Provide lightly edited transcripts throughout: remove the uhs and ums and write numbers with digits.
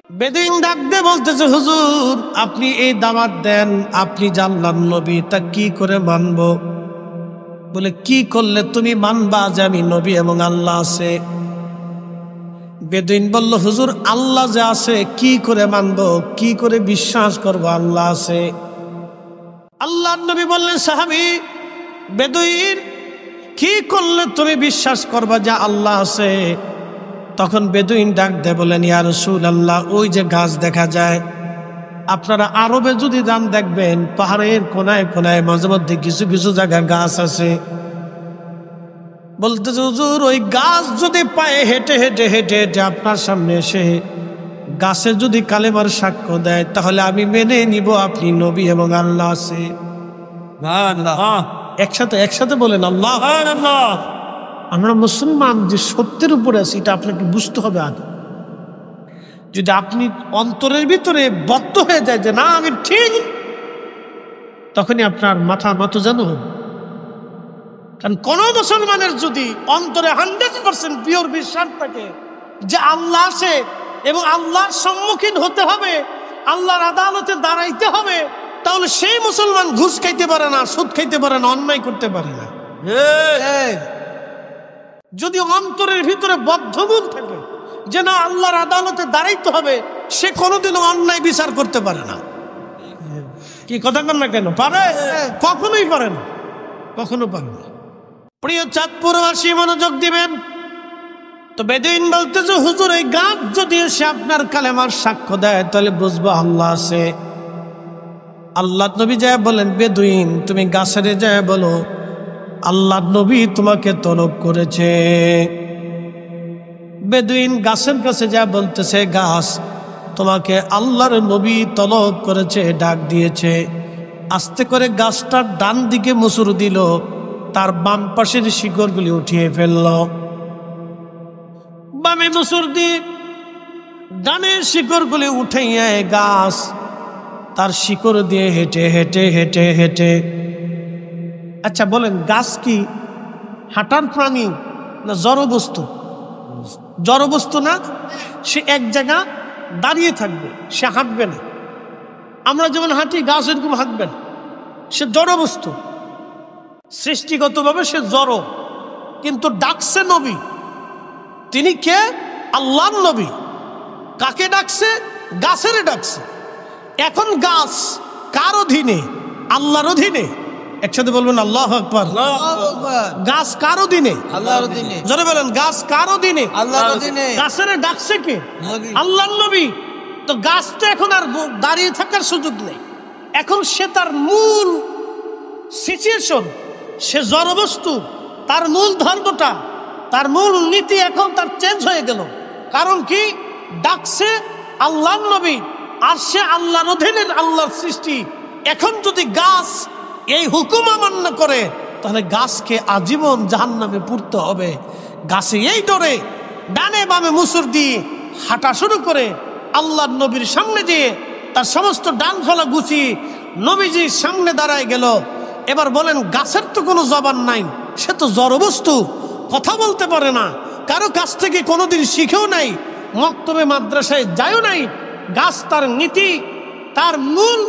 বেদুইন ডাক দিয়ে বলতেছে, হুজুর আপনি এই দাওয়াত দেন, আপনি জানলাম নবী, তা কি করে মানবো? বলে, কি করলে তুমি মানবা যে আমি নবী এবং আল্লাহ আছে? বেদুইন বলল, হুজুর আল্লাহ যে আছে কি করে মানবো, কি করে বিশ্বাস করব আল্লাহ আছে? আল্লাহর নবী বললেন, সাহাবী বেদুইন কি করলে তুমি বিশ্বাস করবা যে আল্লাহ আছে? তখন বেদুইন ডাক দে বলেন, ইয়া রাসূলুল্লাহ, ওই যে গাছ দেখা যায়, আপনারা আরবে যদি যান দেখবেন পাহাড়ের কোনায় কোনায় মাঝে মধ্যে কিছু কিছু জায়গায় গাছ আছে। বলতেছে, হুজুর ওই গাছ যদি পায়ে হেঁটে হেঁটে হেঁটে হেঁটে আপনার সামনে এসে গাছে যদি কালেমার সাক্ষ্য দেয়, তাহলে আমি মেনে নিব আপনি নবী এবং আল্লাহ আছে। একসাথে বলেন আল্লাহ। আমরা মুসলমান যে সত্যের উপরে আছি এটা আপনাকে বুঝতে হবে আগে। যদি আপনি অন্তরের ভিতরে বদ্ধ হয়ে যায় যে না আমি ঠিক, তখনই আপনার মাথা নত যেন হবে। কারণ কোন মুসলমানের যদি অন্তরে 100% পিওর বিশ্বাস থাকে যে আল্লাহ আছে এবং আল্লাহর সম্মুখীন হতে হবে, আল্লাহর আদালতে দাঁড়াইতে হবে, তাহলে সেই মুসলমান ঘুষ খাইতে পারে না, সুদ খাইতে পারে না, অন্যায় করতে পারে না। যদি অন্তরের ভিতরে বদ্ধমূল থাকে যে না আল্লাহর আদালতে দাঁড়াইতে হবে, সে কোনোদিনও অন্যায় বিচার করতে পারে না। কি কথা কন না কেন? পারে? কখনোই পারে না, কখনো পারে না। প্রিয় চাঁদপুরবাসী মনোযোগ দিবেন। তো বেদুইন বলতেছে, হুজুর এই গাছ যদি এসে আপনার কালেমার সাক্ষ্য দেয় তাহলে বুঝবো আল্লাহ আছে। আল্লাহ নবী যায় বলেন, বেদুইন তুমি গাছের যায় বলো আল্লাহ নবী তোমাকে তলব করেছে। বেদুইন গাছের কাছে যা বলতেছে, গাছ তোমাকে আল্লাহর নবী তলব করেছে, ডাক দিয়েছে। আস্তে করে গাছটার ডান দিকে মুসুর দিল, তার বাম পাশের শিকড়গুলি উঠিয়ে ফেলল। বামে মুসুর দিয়ে ডানের শিকড়গুলি উঠাইয়া গাছ তার শিকড় দিয়ে হেঁটে হেঁটে হেঁটে হেঁটে, আচ্ছা বলেন গাছ কি হাঁটার প্রাণী না জড় বস্তু? জড় বস্তু না, সে এক জায়গা দাঁড়িয়ে থাকবে, সে হাঁটবে না। আমরা যেমন হাঁটি, গাছ এরকম হাঁটবে না, সে জড় বস্তু। সৃষ্টিগতভাবে সে জড়, কিন্তু ডাকছে নবী। তিনি কে? আল্লাহর নবী। কাকে ডাকছে? গাছের ডাকছে। এখন গাছ কার অধীনে? আল্লাহর অধীনে। একসাথে বলবেন আল্লাহু আকবার। গাছ কার অধীনে? আল্লাহর অধীনে। জোরে বলেন, গাছ কার অধীনে? আল্লাহর অধীনে। গাছের ডাকছে কে? আল্লাহর নবী। তো গাছ তো এখন আর দাঁড়িয়ে থাকার সুযোগ নেই। এখন সে তার মূল সিচুয়েশন, সে জড়বস্তু, তার মূল ধর্মটা, তার মূল নীতি এখন তার চেঞ্জ হয়ে গেল। কারণ কি? ডাকছে আল্লাহর নবী, আর সে আল্লাহর অধীনের, আল্লাহর সৃষ্টি। এখন যদি গাছ এই হুকুম অমান্য করে তাহলে গাছকে আজীবন জাহান্নামে পুড়তে হবে। গাছে এই ডরে ডানে বামে মুসুর দিয়ে হাঁটা শুরু করে আল্লাহর নবীর সামনে যেয়ে তার সমস্ত ডান ফলা গুছিয়ে নবীজির সামনে দাঁড়ায় গেল। এবার বলেন, গাছের তো কোনো জবান নাই, সে তো জড়বস্তু, কথা বলতে পারে না, কারো কাছ থেকে কোনোদিন শিখেও নাই, মক্তবে মাদ্রাসায় যায়ও নাই। গাছ তার নীতি, তার মূল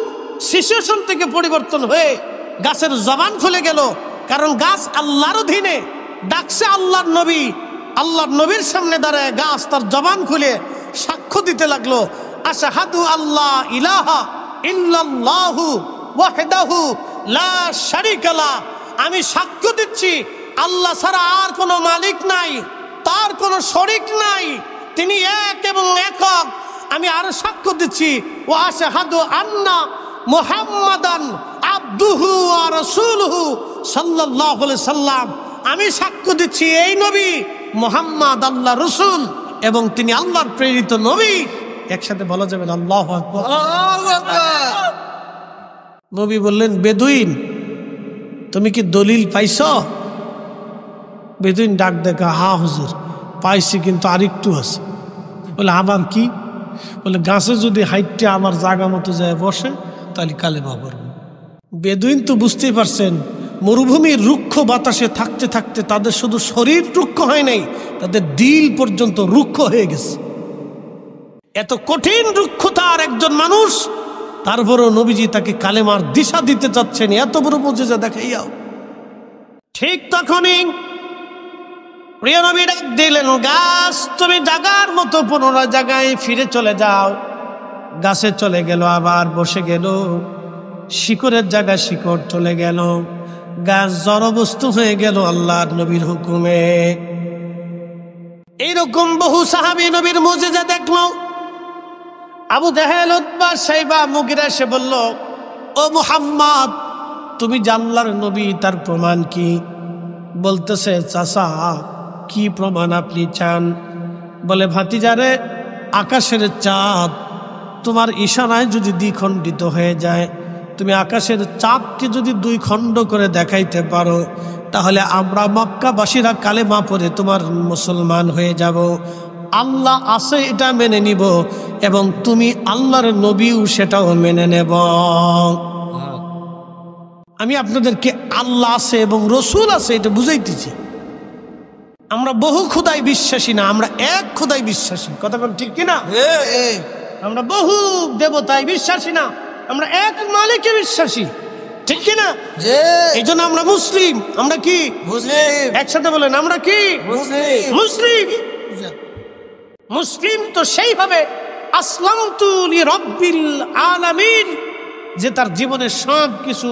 সিচুয়েশন থেকে পরিবর্তন হয়ে গাছের জবান খুলে গেল। কারণ গাছ আল্লাহর অধীনে, ডাকছে আল্লাহর নবী। আল্লাহর নবীর সামনে দাঁড়ায় গাছ তার জবান খুলে সাক্ষ্য দিতে লাগলো, আশহাদু আল্লাহ ইলাহা ইল্লাল্লাহু ওয়াহদাহু লা শারীকা লা। আমি সাক্ষ্য দিচ্ছি আল্লাহ ছাড়া আর কোনো মালিক নাই, তার কোনো শরীক নাই, তিনি এক এবং একক। আমি আরো সাক্ষ্য দিচ্ছি, ওয়া আশহাদু আন্না মুহাম্মাদান আবদুহু ওয়া রাসূলুহু সাল্লাল্লাহু আলাইহি সাল্লাম। আমি সাক্ষ্য দিচ্ছি এই নবী মুহাম্মদ আল্লাহর রাসূল এবং তিনি আল্লাহর প্রেরিত নবী। একসাথে বলা যাবে আল্লাহু আকবার। নবী বললেন, বেদুইন তুমি কি দলিল পাইছ? বেদুইন ডাক দেখা, হা হুজুর পাইছি, কিন্তু আরেকটু আছে। বলে, আবার কি? বলে, গাছে যদি হাইটে আমার জায়গা মতো যায় বসে তাহলে কালেমা পড়ব। বেদুইন তো বুঝতেই পারছেন, মরুভূমির রুক্ষ বাতাসে থাকতে থাকতে তাদের শুধু শরীর রুক্ষ হয় নাই, তাদের দিল পর্যন্ত রুক্ষ হয়ে গেছে। এত কঠিন রুক্ষতার একজন মানুষ, তারপরও নবীজি তাকে কালেমার দিশা দিতে চাচ্ছেন, এত বড় মুজিজা দেখাইয়াও। ঠিক তখনই প্রিয় নবী ডাক দিলেন, গাছ তুমি জাগার মতো পুনরায় জায়গায় ফিরে চলে যাও। গাছে চলে গেল, আবার বসে গেল, শিকড়ের জায়গায় শিকড় চলে গেল, গাছ জড়বস্তু হয়ে গেল আল্লাহর নবীর হুকুমে। এইরকম বহু সাহাবী নবীর মুজিজা দেখলো। আবু জাহেল, উতবা, শাইবা, মুগিরা এসে বলল, ও মুহাম্মদ, তুমি যে আল্লাহর নবী, তার প্রমাণ কি? বলতেছে, চাচা কি প্রমাণ আপনি চান? বলে, ভাতিজারে, আকাশের চাঁদ তোমার ইশারায় যদি দ্বিখণ্ডিত হয়ে যায়, তুমি আকাশের চাঁদকে যদি 2 খণ্ড করে দেখাইতে পারো, তাহলে আমরা মক্কাবাসীরা কালেমা পড়ে তোমার মুসলমান হয়ে যাব। আল্লাহ আছে এটা মেনে নিব, এবং তুমি আল্লাহর নবীও সেটাও মেনে নেব। আমি আপনাদেরকে আল্লাহ আছে এবং রসুল আছে এটা বুঝাইতেছি। আমরা বহু খোদায় বিশ্বাসী না, আমরা এক খোদায় বিশ্বাসী। কথা বল ঠিক কিনা? আমরা বহু দেবতায় বিশ্বাসী না, আমরা এক মালিকে বিশ্বাসী। ঠিক কিনা? এই জন্য আমরা মুসলিম। আমরা কি মুসলিম? একসাথে বলেন, আমরা কি মুসলিম? মুসলিম তো সেইভাবে আসলামতু লিরাব্বিল আলামিন, যে তার জীবনের সব কিছু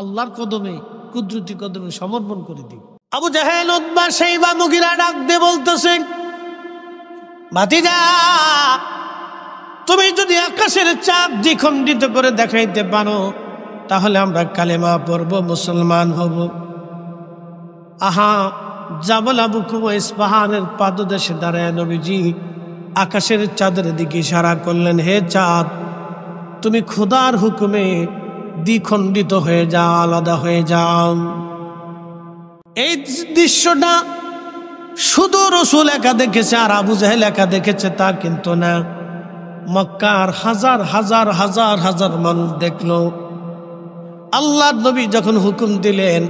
আল্লাহর কদমে, কুদরতি কদমে সমর্পণ করে দিই। আবু জাহেল, উতবা, শাইবা, মুগিরা ডাক দিয়ে বলতেছে, ভাতিজা, তুমি যদি আকাশের চাঁদ দ্বিখণ্ডিত করে দেখাইতে পারো, তাহলে আমরা কালেমা পড়ব, মুসলমান হব। আহা, জাবল আবু কুবাইস পাহাড়ের পাদদেশে দাঁড়ায় নবীজি আকাশের চাঁদের দিকে ইশারা করলেন, হে চাঁদ, তুমি খোদার হুকুমে দ্বিখণ্ডিত হয়ে যাও, আলাদা হয়ে যাও। এই দৃশ্যটা শুধু রসুল একা দেখেছে আর আবু জাহেল একা দেখেছে তা কিন্তু না, মক্কার হাজার হাজার হাজার হাজার মানুষ দেখলো। আল্লাহর নবী যখন হুকুম দিলেন,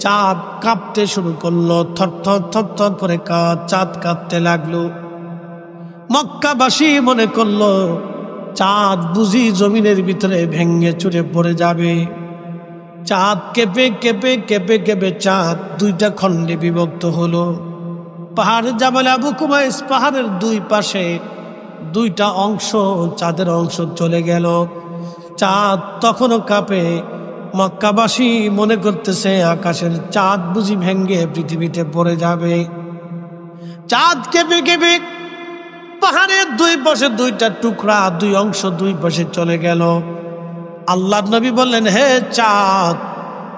চাঁদ কাঁপতে শুরু করলো, থরথর থরথর করে চাঁদ কাঁপতে লাগলো। মক্কাবাসী মনে করলো চাঁদ বুঝি জমিনের ভিতরে ভেঙ্গে চুরে পড়ে যাবে। চাঁদ কেঁপে কেঁপে কেঁপে কেঁপে চাঁদ 2টা খণ্ডে বিভক্ত হলো। পাহাড় জাবাল আবু কুবাইস পাহাড়ের 2 পাশে 2টা অংশ, চাঁদের অংশ চলে গেল। চাঁদ তখনও কাঁপে। মক্কাবাসী মনে করতেছে আকাশের চাঁদ বুঝি ভেঙ্গে পৃথিবীতে পড়ে যাবে। চাঁদ কেঁপে কেঁপে পাহাড়ের 2 পাশে 2টা টুকরা, 2 অংশ 2 পাশে চলে গেল। আল্লাহর নবী বললেন, হে চাঁদ,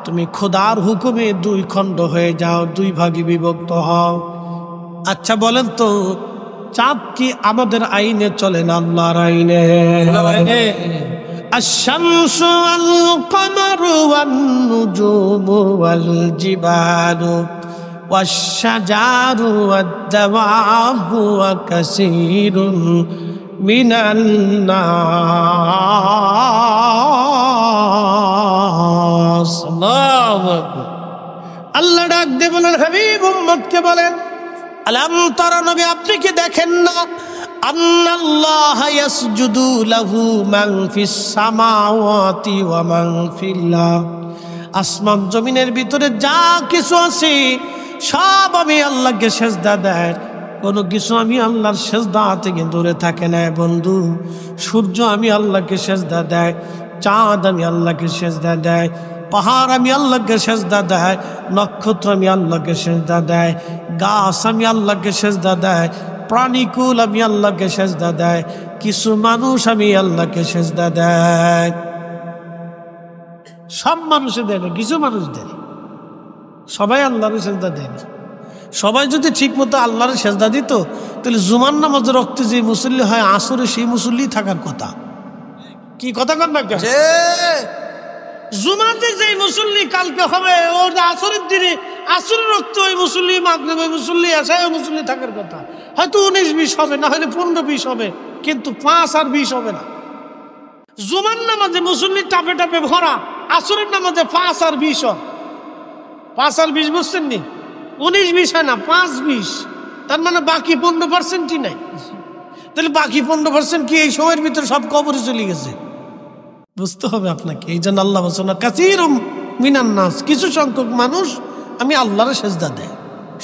তুমি খোদার হুকুমে 2 খণ্ড হয়ে যাও, 2 ভাগে বিভক্ত হও। আচ্ছা বলেন তো, চাঁদ কি আমাদের আইনে চলে না আল্লাহর আইনে? আশ-শামসু ওয়াল কমারু ওয়ান নুজুমু ওয়াল জিবালু ওয়াশ-শাজারু ওয়াদ-দাওয়াবু ওয়া কাসীরুন মিনান নাস। আল্লাহু আকবার। আল্লাহ ডাক দিয়ে বলেন, হাবিব উম্মতকে বলেন, আলাম তারা, নবী আপনি কি দেখেন না, আন্নাল্লাহা ইয়াসজুদু লাহু মান ফিস সামাওয়াতি ওয়া মান ফিল আরদ, আসমান জমিনের ভিতরে যা কিছু আছে সব আমি আল্লাহকে সেজদা দেয়। কোনো কিছু আমি আল্লাহর সেজদা থেকে দূরে থাকে না বন্ধু। সূর্য আমি আল্লাহকে সেজদা দেয়, চাঁদ আমি আল্লাহকে সেজদা দেয়, পাহাড় আমি আল্লাহকে সেজদা দেয়, নক্ষত্র আমি আল্লাহকে সেজদা দেয়, গাছ আমি আল্লাহকে সেজদা দেয়, প্রাণীকুল আমি আল্লাহকে সেজদা দেয়, কিছু মানুষ আমি আল্লাহকে সেজদা দেয়। সব মানুষে দেয় না, কিছু মানুষ দেয়। সবাই আল্লাহর সেজদা দেয় না। সবাই যদি ঠিক মতো আল্লাহর সেজদা দিত, তাহলে জুমার নামাজের রক্তে যে মুসল্লি হয় আসরে সেই মুসল্লি থাকার কথা। কি কথা কর না? জুমাতে যে মুসল্লি কালকে হবে, ওর আসরের দিনে আসরের রক্ত ওই মুসল্লি, মাগরিব ওই মুসল্লি, এশায় ওই মুসল্লি থাকার কথা। হয়তো 19-20 হবে, না হলে 15-20 হবে, কিন্তু 5 আর 20 হবে না। জুমার নামাজে মুসল্লি টাপে টাপে ভরা, আসরের নামাজে 5 আর 20 হয়। 5 আর 20 বুঝছেন নি? 19-20 হয় না, 5-20। তার মানে বাকি 15%ই নাই। তাহলে বাকি 15% কি এই সময়ের ভিতরে সব কবরে চলে গেছে? বুঝতে হবে আপনাকে। এই জন্য আল্লাহ বলছেন কাসীরুম মিনান নাস, কিছু সংখ্যক মানুষ আমি আল্লাহর সেজদা দেয়,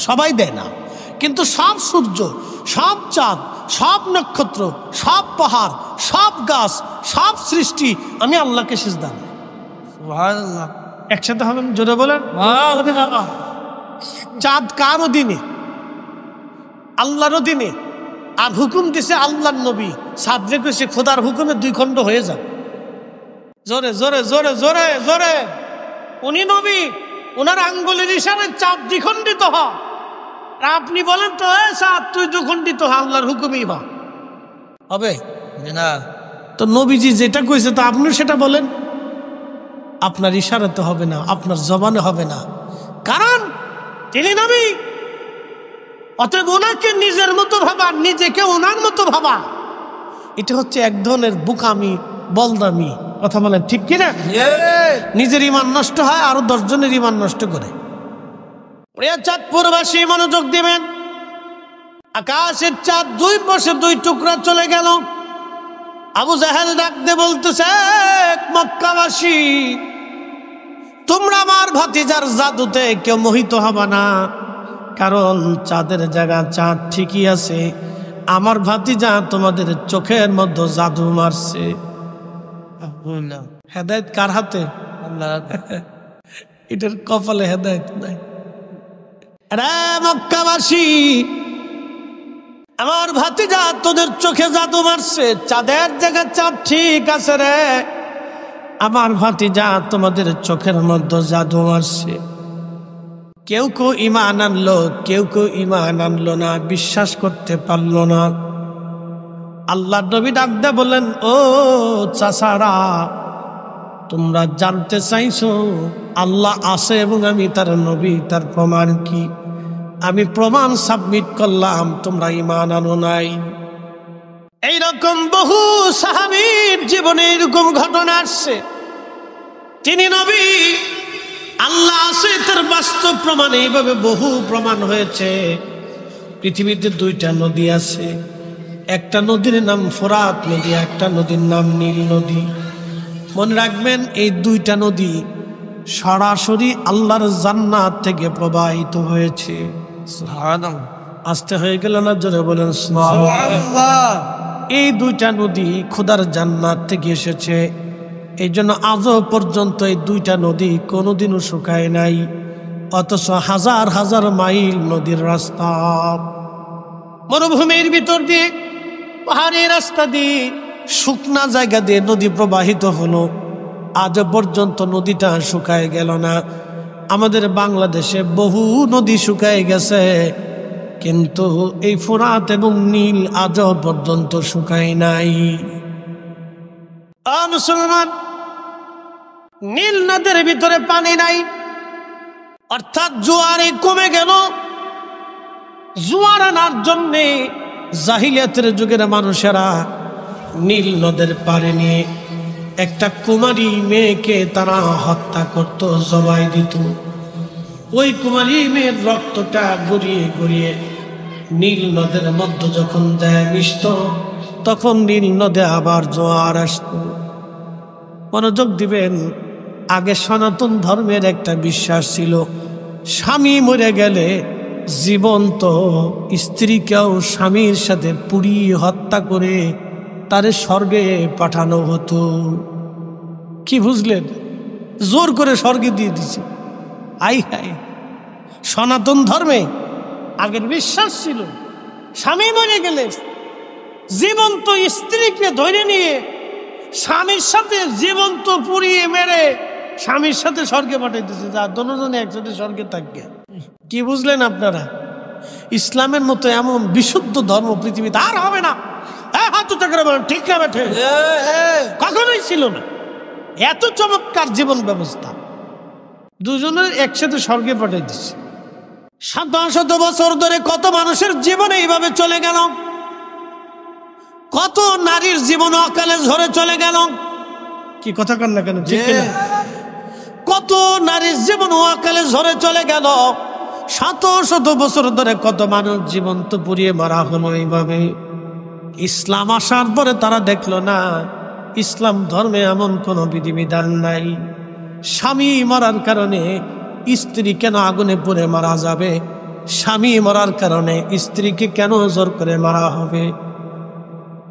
সবাই দেয় না। কিন্তু সব সূর্য, সব চাঁদ, সব নক্ষত্র, সব পাহাড়, সব গাছ, সব সৃষ্টি আমি আল্লাহকে সেজদা দেয়। সুবহানাল্লাহ। একসাথে হবেন, জোরে বলেন। চাঁদ কার অধীনে? আল্লাহর অধীনে। আর হুকুম দিছে আল্লাহর নবী, সাদরে কইছে খোদার হুকুমে 2 খণ্ড হয়ে যান। জোরে জোরে জোরে জোরে জোরে। উনি নবী, ওনার আঙ্গুলের ইশারায় চাঁদ দ্বিখণ্ডিত হ। আপনি বলেন তো চাঁদ তুই দ্বিখণ্ডিত হ, আল্লাহর হুকুমই হবে না। তো নবীজি যেটা কইছে তো আপনিও সেটা বলেন। আপনার ইশারাতে হবে না, আপনার জবানে হবে না, কারণ তিনি নবী। অতএব ওনাকে নিজের মতো ভাবা, নিজেকে ওনার মতো ভাবা, এটা হচ্ছে এক ধরনের বুকামি, বলদামি। কথা বলেন ঠিক কিনা? নিজের ইমান নষ্ট হয়, আরো 10 জনের ইমান নষ্ট করে। চাঁদপুরবাসী মনোযোগ দিবেন। আকাশের চাঁদ 2 বছর 2 টুকরা চলে গেল। আবু জাহেল ডাক দিয়ে বলতেছে, মক্কাবাসী তোমরা আমার ভাতিজার জাদুতে কেউ মোহিত হবে না, কারণ চাঁদের জায়গা চাঁদ ঠিকই আছে। আমার ভাতিজা তোমাদের চোখের মধ্যে জাদু মারছে। হেদায়েত কার হাতে? আল্লাহ। এটার কপালে হেদায়েত নাই। আরে মক্কাবাসী, আমার ভাতিজা তোদের চোখে জাদু মারছে, চাঁদের জায়গা চাঁদ ঠিক আছে রে। আমার ভাতিজা তোমাদের চোখের মধ্যে জাদু মারছে। কেউ কেউ ঈমান আনলো, কেউ কেউ ঈমান আনলো না, বিশ্বাস করতে পারলো না। আল্লাহর নবী ডাক দিয়ে বললেন, ও চাচারা, তোমরা জানতে চাইছো আল্লাহ আছে এবং আমি তার নবী, তার প্রমাণ কি? আমি প্রমাণ সাবমিট করলাম, তোমরা ঈমান আনো নাই। এইরকম বহু সাহাবীর জীবনে এরকম ঘটনা আসছে। তিনি নবী, আল্লাহ আছে, তার বাস্তব প্রমাণ এইভাবে বহু প্রমাণ হয়েছে। পৃথিবীতে 2টা নদী আছে। একটা নদীর নাম ফোরাত নদী, একটা নদীর নাম নীল নদী। মনে রাখবেন, এই 2টা নদী সরাসরি আল্লাহর জান্নাত থেকে প্রবাহিত হয়েছে। সুবহানাল্লাহ। আস্তে হয়ে গেল না? জোরে বলেন সুবহানাল্লাহ। এই 2টা নদী খোদার জান্নাত থেকে এসেছে। এই জন্য আজও পর্যন্ত এই 2টা নদী কোনোদিনও শুকায় নাই, অথচ হাজার হাজার মাইল নদীর রাস্তা, মরুভূমির ভিতর দিয়ে, পাহাড়ি রাস্তা দিয়ে, শুকনা জায়গা দিয়ে নদী প্রবাহিত হলো। আজও পর্যন্ত নদীটা শুকায় গেল না। আমাদের বাংলাদেশে বহু নদী শুকায় গেছে, কিন্তু এই ফোরাত এবং নীল আজও পর্যন্ত শুকায় নাই। মুসলমান, নীল নদের ভিতরে পানি নাই, অর্থাৎ জোয়ারে কমে গেল। জোয়ার আনার জন্যে জাহিলিয়াতের যুগের মানুষেরা নীল নদের পাড়ে নিয়ে একটা কুমারী মেয়েকে তারা হত্যা করত, জবাই দিত। ওই কুমারী মেয়ের রক্তটা গড়িয়ে গড়িয়ে নীল নদের মধ্যে যখন যায় মিশত, তখন নীল নদে আবার জোয়ার আসত। মনোযোগ দিবেন, আগে সনাতন ধর্মের একটা বিশ্বাস ছিল, স্বামী মরে গেলে জীবন্ত স্ত্রীকেও স্বামীর সাথে পুড়িয়ে হত্যা করে তারে স্বর্গে পাঠানো হতো। কি বুঝলেন? জোর করে স্বর্গে দিয়ে দিছে। আই হাই, সনাতন ধর্মে আগের বিশ্বাস ছিল, স্বামী মরে গেলে জীবন্ত স্ত্রীকে ধরে নিয়ে স্বামীর সাথে জীবন্ত পুড়িয়ে মেরে স্বামীর সাথে স্বর্গে পাঠাইতেছে, যা দুজনে একসাথে স্বর্গে থাকবে। কি বুঝলেন আপনারা? ইসলামের মতো এমন বিশুদ্ধ ধর্ম পৃথিবীতে আর হবে না। হাত চাকরা বলেন ঠিক না বেঠে? কখনোই ছিল না। এত চমৎকার জীবন ব্যবস্থা, দুজনের একসাথে স্বর্গে পাঠাই দিচ্ছে। শত বছর ধরে কত মানুষের জীবন এইভাবে চলে গেল, কত নারীর জীবন অকালে ঝরে চলে গেল। কি কথা কন না কেন? ঠিক না? কত নারীর জীবন অকালে ঝরে চলে গেল। শত শত বছর ধরে কত মানুষ জীবন্ত পুড়িয়ে মারা হলো এইভাবে। ইসলাম আসার পরে তারা দেখলো না ইসলাম ধর্মে এমন কোনো বিধিবিধান নাই স্বামী মরার কারণে স্ত্রী কেন আগুনে পুড়ে মারা যাবে, স্বামী মরার কারণে স্ত্রীকে কেন জোর করে মারা হবে,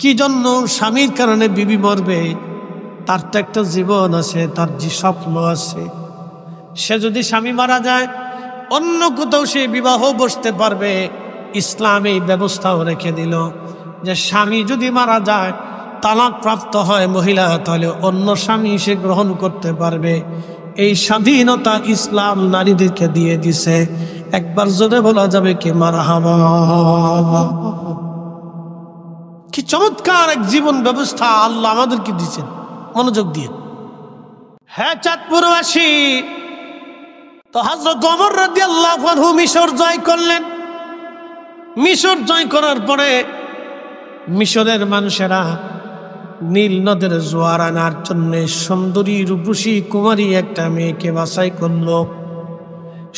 কি জন্য স্বামীর কারণে বিবি মরবে? তার তো একটা জীবন আছে, তার যে স্বপ্ন আছে। সে যদি স্বামী মারা যায় অন্য কোথাও সে বিবাহ বসতে পারবে। ইসলাম এই ব্যবস্থাও রেখে দিল যে স্বামী যদি মারা যায়, তালাক প্রাপ্ত হয় মহিলা, তাহলে অন্য স্বামী সে গ্রহণ করতে পারবে। এই স্বাধীনতা ইসলাম নারীদেরকে দিয়ে দিছে। একবার জোরে বলা যাবে কি মারহাবা। কি চমৎকার এক জীবন ব্যবস্থা আল্লাহ আমাদেরকে দিয়েছেন, মনোযোগ দিয়ে। হ্যাঁ, চাঁদপুরবাসী তো হযরত ওমর রাদিয়াল্লাহু আনহু মিশর জয় করলেন। মিশর জয় করার পরে মিশরের মানুষেরা নীল নদের জোয়ার আনার জন্য সুন্দরী রূপসী কুমারী একটা মেয়েকে বাছাই করলো।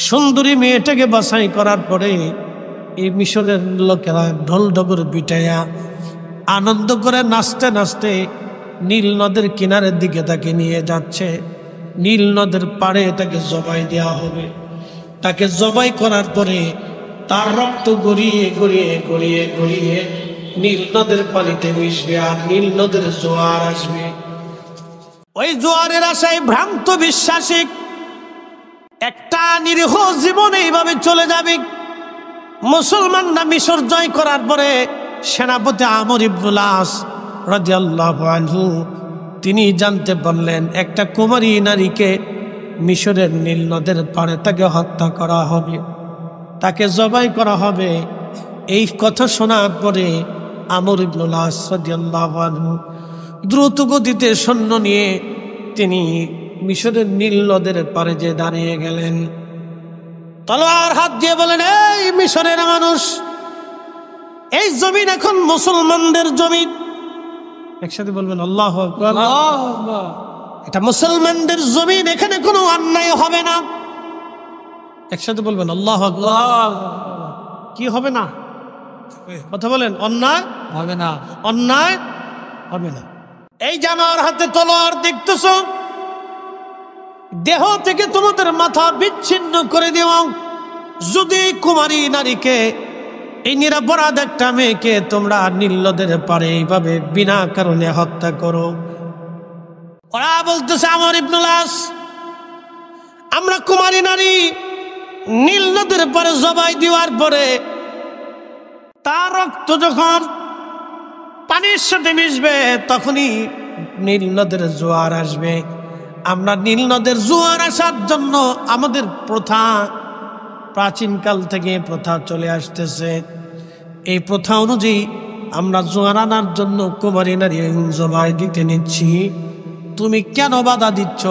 সুন্দরী মেয়েটাকে বাছাই করার পরে এই মিশরের লোকেরা ঢোল ডগর পিটাইয়া আনন্দ করে নাচতে নাচতে নীল নদের কিনারের দিকে তাকে নিয়ে যাচ্ছে। নীল নদের পাড়ে তাকে জবাই দেওয়া হবে। তাকে জবাই করার পরে তার রক্ত গড়িয়ে গড়িয়ে গড়িয়ে গড়িয়ে নীল নদের পানিতে মিশবে, আর নীল নদের জোয়ার আসবে। ওই জোয়ারের আশায় ভ্রান্ত বিশ্বাসী একটা নিরীহ জীবন এইভাবে চলে যাবে। মুসলমানরা মিশর জয় করার পরে সেনাপতি আমর ইবনুল আস রাদিয়াল্লাহু আনহু তিনি জানতে পারলেন একটা কুমারী নারীকে মিশরের নীল নদের পাড়ে তাকে হত্যা করা হবে, তাকে জবাই করা হবে। এই কথা শোনার পরে আমর ইবনুল আস রাদিয়াল্লাহু আনহু দ্রুত গতিতে সৈন্য নিয়ে তিনি মিশরের নীল নদের পাড়ে যে দাঁড়িয়ে গেলেন। তলোয়ার হাত দিয়ে বলেন, এই মিশরের মানুষ, এই জমিন এখন মুসলমানদের জমিন। একসাথে বলবেন আল্লাহু আকবার। এটা মুসলমানদের জমিন, এখানে কোনো অন্যায় হবে না। একসাথে বলবেন আল্লাহু আকবার। কি হবে না? কথা বলেন, অন্যায় হবে না, অন্যায় হবে না। এই যে আমার হাতে তলোয়ার দেখতেছ, দেহ থেকে তোমাদের মাথা বিচ্ছিন্ন করে দেওয়া। যদি কুমারী নারীকে, এই নিরাপরাধ একটা মেয়েকে তোমরা নীল নদের পারে এইভাবে বিনা কারণে হত্যা করো। ওরা বলতেছে, আমর ইবনুল আস, আমরা কুমারী নারী নীল নদের পারে জবাই দেওয়ার পরে তার রক্ত যখন পানির সাথে মিশবে তখনই নীল নদের জোয়ার আসবে। আমরা নীল নদের জোয়ার আসার জন্য আমাদের প্রথা, প্রাচীনকাল থেকে প্রথা চলে আসতেছে। এই প্রথা অনুযায়ী আমরা জোয়ার আনার জন্য কুমারী নারী জবাই দিতে নিচ্ছি। তুমি কেন বাধা দিচ্ছ?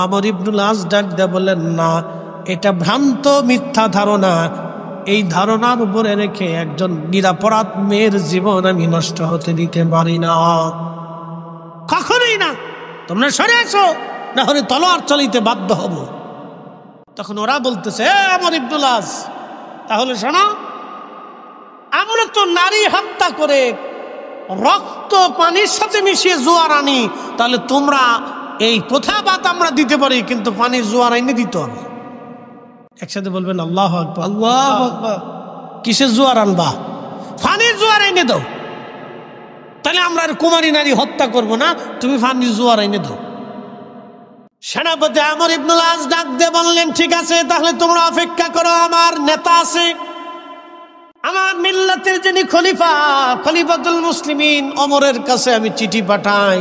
আমর ইবনুল আস ডাক দিয়ে বললেন, না, এটা ভ্রান্ত মিথ্যা ধারণা। এই ধারণার উপরে রেখে একজন নিরাপরাধ মেয়ের জীবন আমি নষ্ট হতে দিতে পারি না, কখনোই না। তোমরা সরে আসো, না হলে তলোয়ার চালিতে বাধ্য হব। তখন ওরা বলতেছে, আমর ইবনুল আস, তাহলে শোনো, আমরা তো নারী হত্যা করে রক্ত পানির সাথে মিশিয়ে জোয়ার আনি, তাহলে তোমরা এই প্রথাবাদ আমরা দিতে পারি, কিন্তু পানির জোয়ার এনে দিতে হবে। একসাথে বলবেন আল্লাহু আকবার। আল্লাহু আকবার। কিসের জোয়ার আনবা? পানির জোয়ার এনে দাও। তাহলে আমরা আর কুমারী নারী হত্যা করব না, তুমি পানির জোয়ার এনে দাও। সেনাপতি আমর ইবনুল আস ডাক দিয়ে বললেন, ঠিক আছে, তাহলে তোমরা অপেক্ষা করো। আমার নেতা আছে, আমার মিল্লাতের যিনি খলিফা, খলিফাতুল মুসলিমিন ওমরের কাছে আমি চিঠি পাঠাই,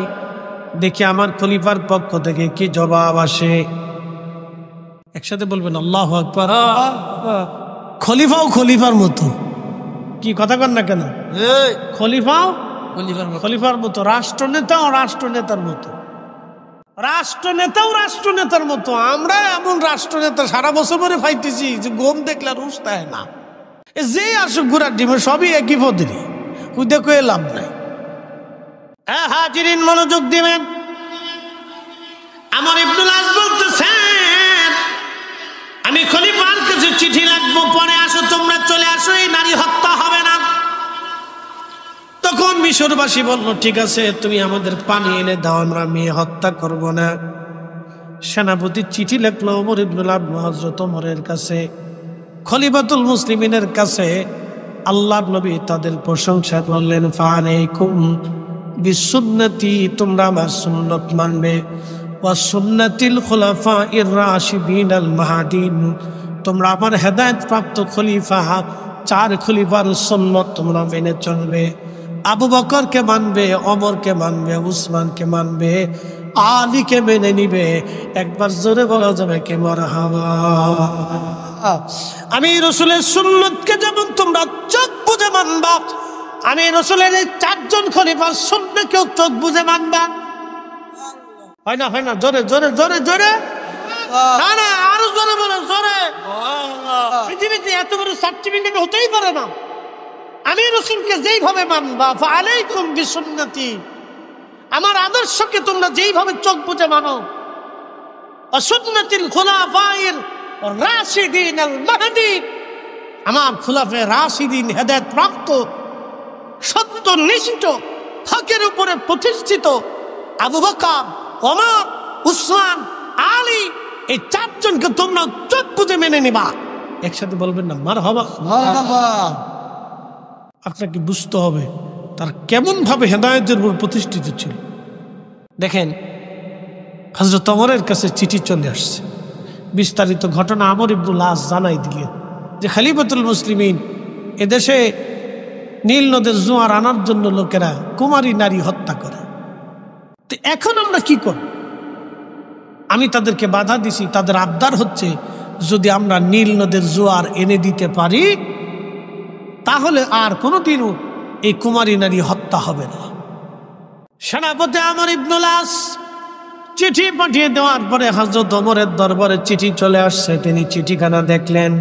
দেখি আমার খলিফার পক্ষ থেকে কি জবাব আসে। একসাথে বলবেন আল্লাহু আকবার। খলিফাও খলিফার মতো, কি কথা কন না কেন? খলিফাও খলিফার মতো, রাষ্ট্রনেতাও রাষ্ট্রনেতার মতো, রাষ্ট্রনেতাও রাষ্ট্রনেতার মতো। আমরা এমন রাষ্ট্রনেতা সারা বছর পরে পাইতেছি যে গম দেখলে রুশ তাই না, যে আসুক ঘোরার ডিমে সবই একই পদেরই, খুঁজে কয়ে লাভ নাই। হ্যাঁ, হাজিরিন মনোযোগ দিবেন। আমর ইবনুল আস বলতেছেন, আমি খলিফার কাছে চিঠি লাগবো, পরে আসো, তোমরা চলে আসো, এই নারী হত্যা হবে না। তো তখন মিশরবাসী বলল, ঠিক আছে, তুমি আমাদের পানি এনে দাও, আমরা মেয়ে হত্যা করব না। সেনাপতি চিঠি লিখলো ওমর ইবনুল আবদুল হযরত ওমরের কাছে, খলিফাতুল মুসলিমিনের কাছে। আল্লাহর নবী তাদের প্রশংসা করলেন, ফাআলাইকুম বিসুন্নতি, তোমরা আমার সুন্নাত মানবে, ওয়া সুন্নাতিল খুলাফাইর রাশিদিনাল মাহদিন, তোমরা আমার হেদায়েত প্রাপ্ত খলিফা 4 খলিফার সুন্নাত তোমরা মেনে চলবে। আবু বকরকে মানবে, ওমরকে মানবে, উসমানকে মানবে, আলীকে মেনে নিবে। একবার জোরে বলা যাবে কি মারহাবা। আমি রাসূলের সুন্নাতকে যেমন তোমরা চোখ বুজে মানবা, আমি রাসূলের এই 4 জন খলিফার সুন্নাতকেও চোখ বুজে মানবা। হয় না, হয় না? জোরে জোরে জোরে জোরে, না না, আরো জোরে বলো, জোরে। পৃথিবীতে এত বড় সার্টিফিকেট হতেই পারে না। আমি রাসূলকে যেইভাবে মানবা, ফাআলাইকুম বিসুন্নতি, আমার আদর্শকে তোমরা যেইভাবে চোখ বুজে মানো, সুন্নাতিল খুলাফাইর রাশিদিনাল মাহদিন, আমার খুলাফায়ে রাশিদিন হেদায়েত প্রাপ্ত, সত্যনিষ্ঠ, হকের উপরে প্রতিষ্ঠিত আবু বকর, ওমর, উসমান, আলী, এই 4 জনকে তোমরা চোখ বুজে মেনে নিবা। একসাথে বলবেন না মারহাবা? মারহাবা। আপনাকে বুঝতে হবে তার কেমন ভাবে হেদায়েতের উপর প্রতিষ্ঠিত ছিল। দেখেন, হযরত ওমরের কাছে চিঠি চলে আসছে, বিস্তারিত ঘটনা আমর ইবনুল আস জানাই দিলেন যে খলিফাতুল মুসলিমিন এদেশে নীল নদের জোয়ার আনার জন্য লোকেরা কুমারী নারী হত্যা করে। তো এখন আমরা কি করব? আমি তাদেরকে বাধা দিছি, তাদের আবদার হচ্ছে যদি আমরা নীল নদের জোয়ার এনে দিতে পারি তাহলে আর কোনোদিনও এই কুমারী নারী হত্যা হবে না। সেনাপতি আমর ইবনুল আস চিঠি পাঠিয়ে দেওয়ার পরে হযরত ওমরের দরবারে চিঠি চলে আসছে। তিনি চিঠিখানা দেখলেন,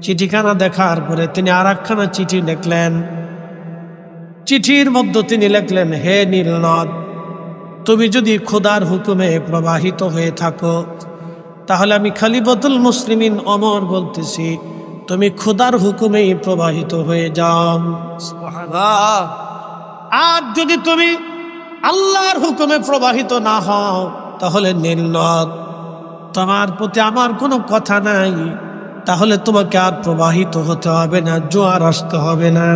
চিঠিখানা দেখার পরে তিনি আরেকখানা চিঠি লিখলেন। চিঠির মধ্যে তিনি লিখলেন, হে নীল নদ, তুমি যদি খোদার হুকুমে প্রবাহিত হয়ে থাকো তাহলে আমি খলিফাতুল মুসলিমিন ওমর বলতেছি, তুমি খোদার হুকুমেই প্রবাহিত হয়ে যাও। সুবহানাল্লাহ। আর যদি তুমি আল্লাহর হুকুমে প্রবাহিত না হও তাহলে নীল নদ, তোমার প্রতি আমার কোনো কথা নাই, তাহলে তোমাকে আর প্রবাহিত হতে হবে না, জোয়ার আসতে হবে না।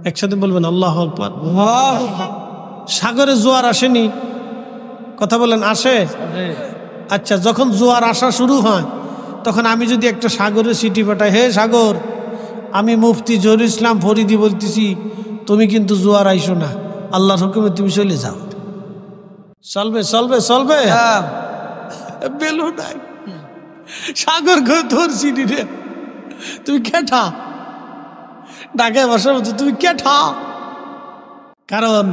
একসাথে বলবেন আল্লাহু আকবার। সাগরে জোয়ার আসেনি? কথা বলেন, আসে? আচ্ছা, যখন জোয়ার আসা শুরু হয় তখন আমি যদি একটা সাগরে চিঠি পাঠাই, হে সাগর, আমি মুফতি জহুরুল ইসলাম ফরিদি বলতেছি, তুমি কিন্তু জোয়ার আইসো না, আল্লাহর হুকুমে তুমি চলে যাও, চলবে চলবে চলবে? বেলু নাই, সাগর ঘর তোর চিঠি রে, তুমি কেঠা ঢাকায় বসার মতো, তুমি কেঠা? কারণ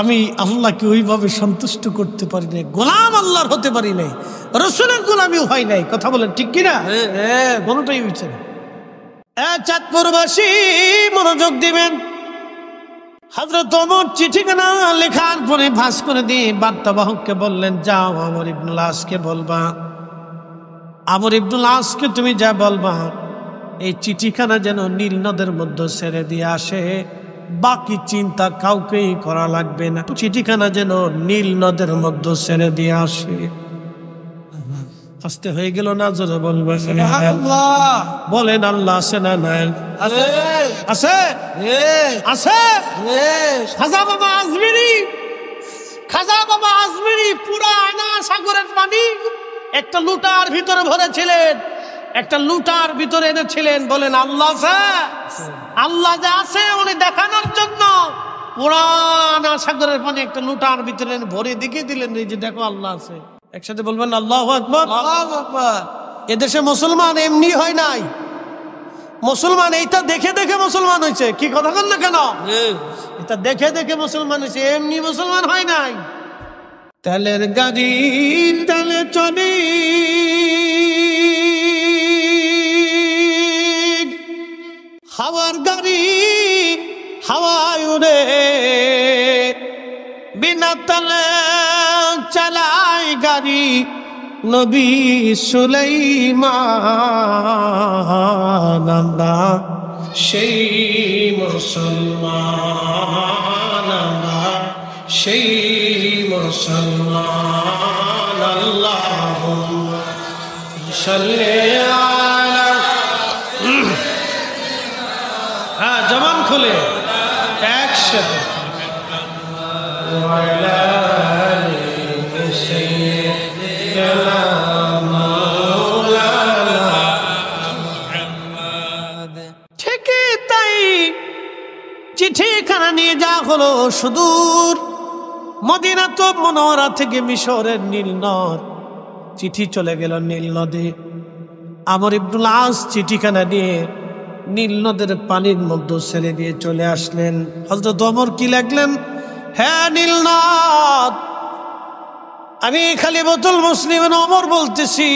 আমি আল্লাহকে ওইভাবে সন্তুষ্ট করতে পারি নাই, গোলাম আল্লাহর হতে পারি নাই, রাসূলের গোলামিও হয় নাই। কথা বলেন ঠিক কিনা? কোনোটাই হয়েছে না। চাঁদপুরবাসী মনোযোগ দিবেন। হযরত ওমর চিঠিখানা লেখার পরে ভাঁজ করে দিয়ে বার্তাবাহককে বললেন, যাও আমর ইবনুল আসকে বলবা, আমর ইবনুল আসকে তুমি যা বলবা এই চিঠিখানা যেন নীল নদের মধ্যে ছেড়ে দিয়ে আসে, বাকি চিন্তা কাউকেই করা লাগবে না, চিঠিখানা যেন নীল নদের মধ্যে ছেড়ে দিয়ে আসে। আসতে হয়ে গেল না? জোরে বলবেন আল্লাহ। বলেন আল্লাহ আছে না নাই? আছে আছে আছে। খাজা বাবা আজমিরি, খাজা বাবা আজমিরি পুরা আয়না সাগরের পানি একটা লুটার ভিতরে ভরেছিলেন, একটা লুটার ভিতরে এনেছিলেন। বলেন আল্লাহ আছে? আল্লাহ যে আছে উনি দেখানোর জন্য পুরানা সাগরের পানি একটা লুটার ভিতরে ভরে দেখিয়ে দিলেন, এই যে দেখো আল্লাহ আছে। একসাথে বলবেন আল্লাহু আকবার। এদেশে মুসলমান এমনি হয় নাই, মুসলমান এইটা দেখে দেখে মুসলমান হয়েছে। কি কথা বল না কেন? এটা দেখে দেখে মুসলমান হয়েছে, এমনি মুসলমান হয় নাই। তেলের গাড়ি তেলে চলে, হাওয়ার গাড়ি হাওয়ায় উড়ে, বিনা তেলে চালায় গাড়ি নবী সুলাইমান। আমরা সেই মুসলমান, আমরা সেই মুসলমান। আল্লাহুম্মা সাল্লি আলা, হ্যাঁ জবান খুলে একসাথে, ওয়ালা আলি সাইয়্যিদিনা মাওলানা মুহাম্মদ। ঠিকই তাই, চিঠিখানা নিয়ে যা হলো সুদূর মদিনাতুল মুনাওয়ারা থেকে মিশরের নীল নদ, চিঠি চলে গেল নীল নদে। আমর ইবনুল আস চিঠিখানা নিয়ে নীল নদের পানির মধ্যে ছেড়ে দিয়ে চলে আসলেন। হযরত ওমর কি লিখলেন? হ্যাঁ নীল নদ, আমি খলিফাতুল মুসলিমিন ওমর বলতেছি,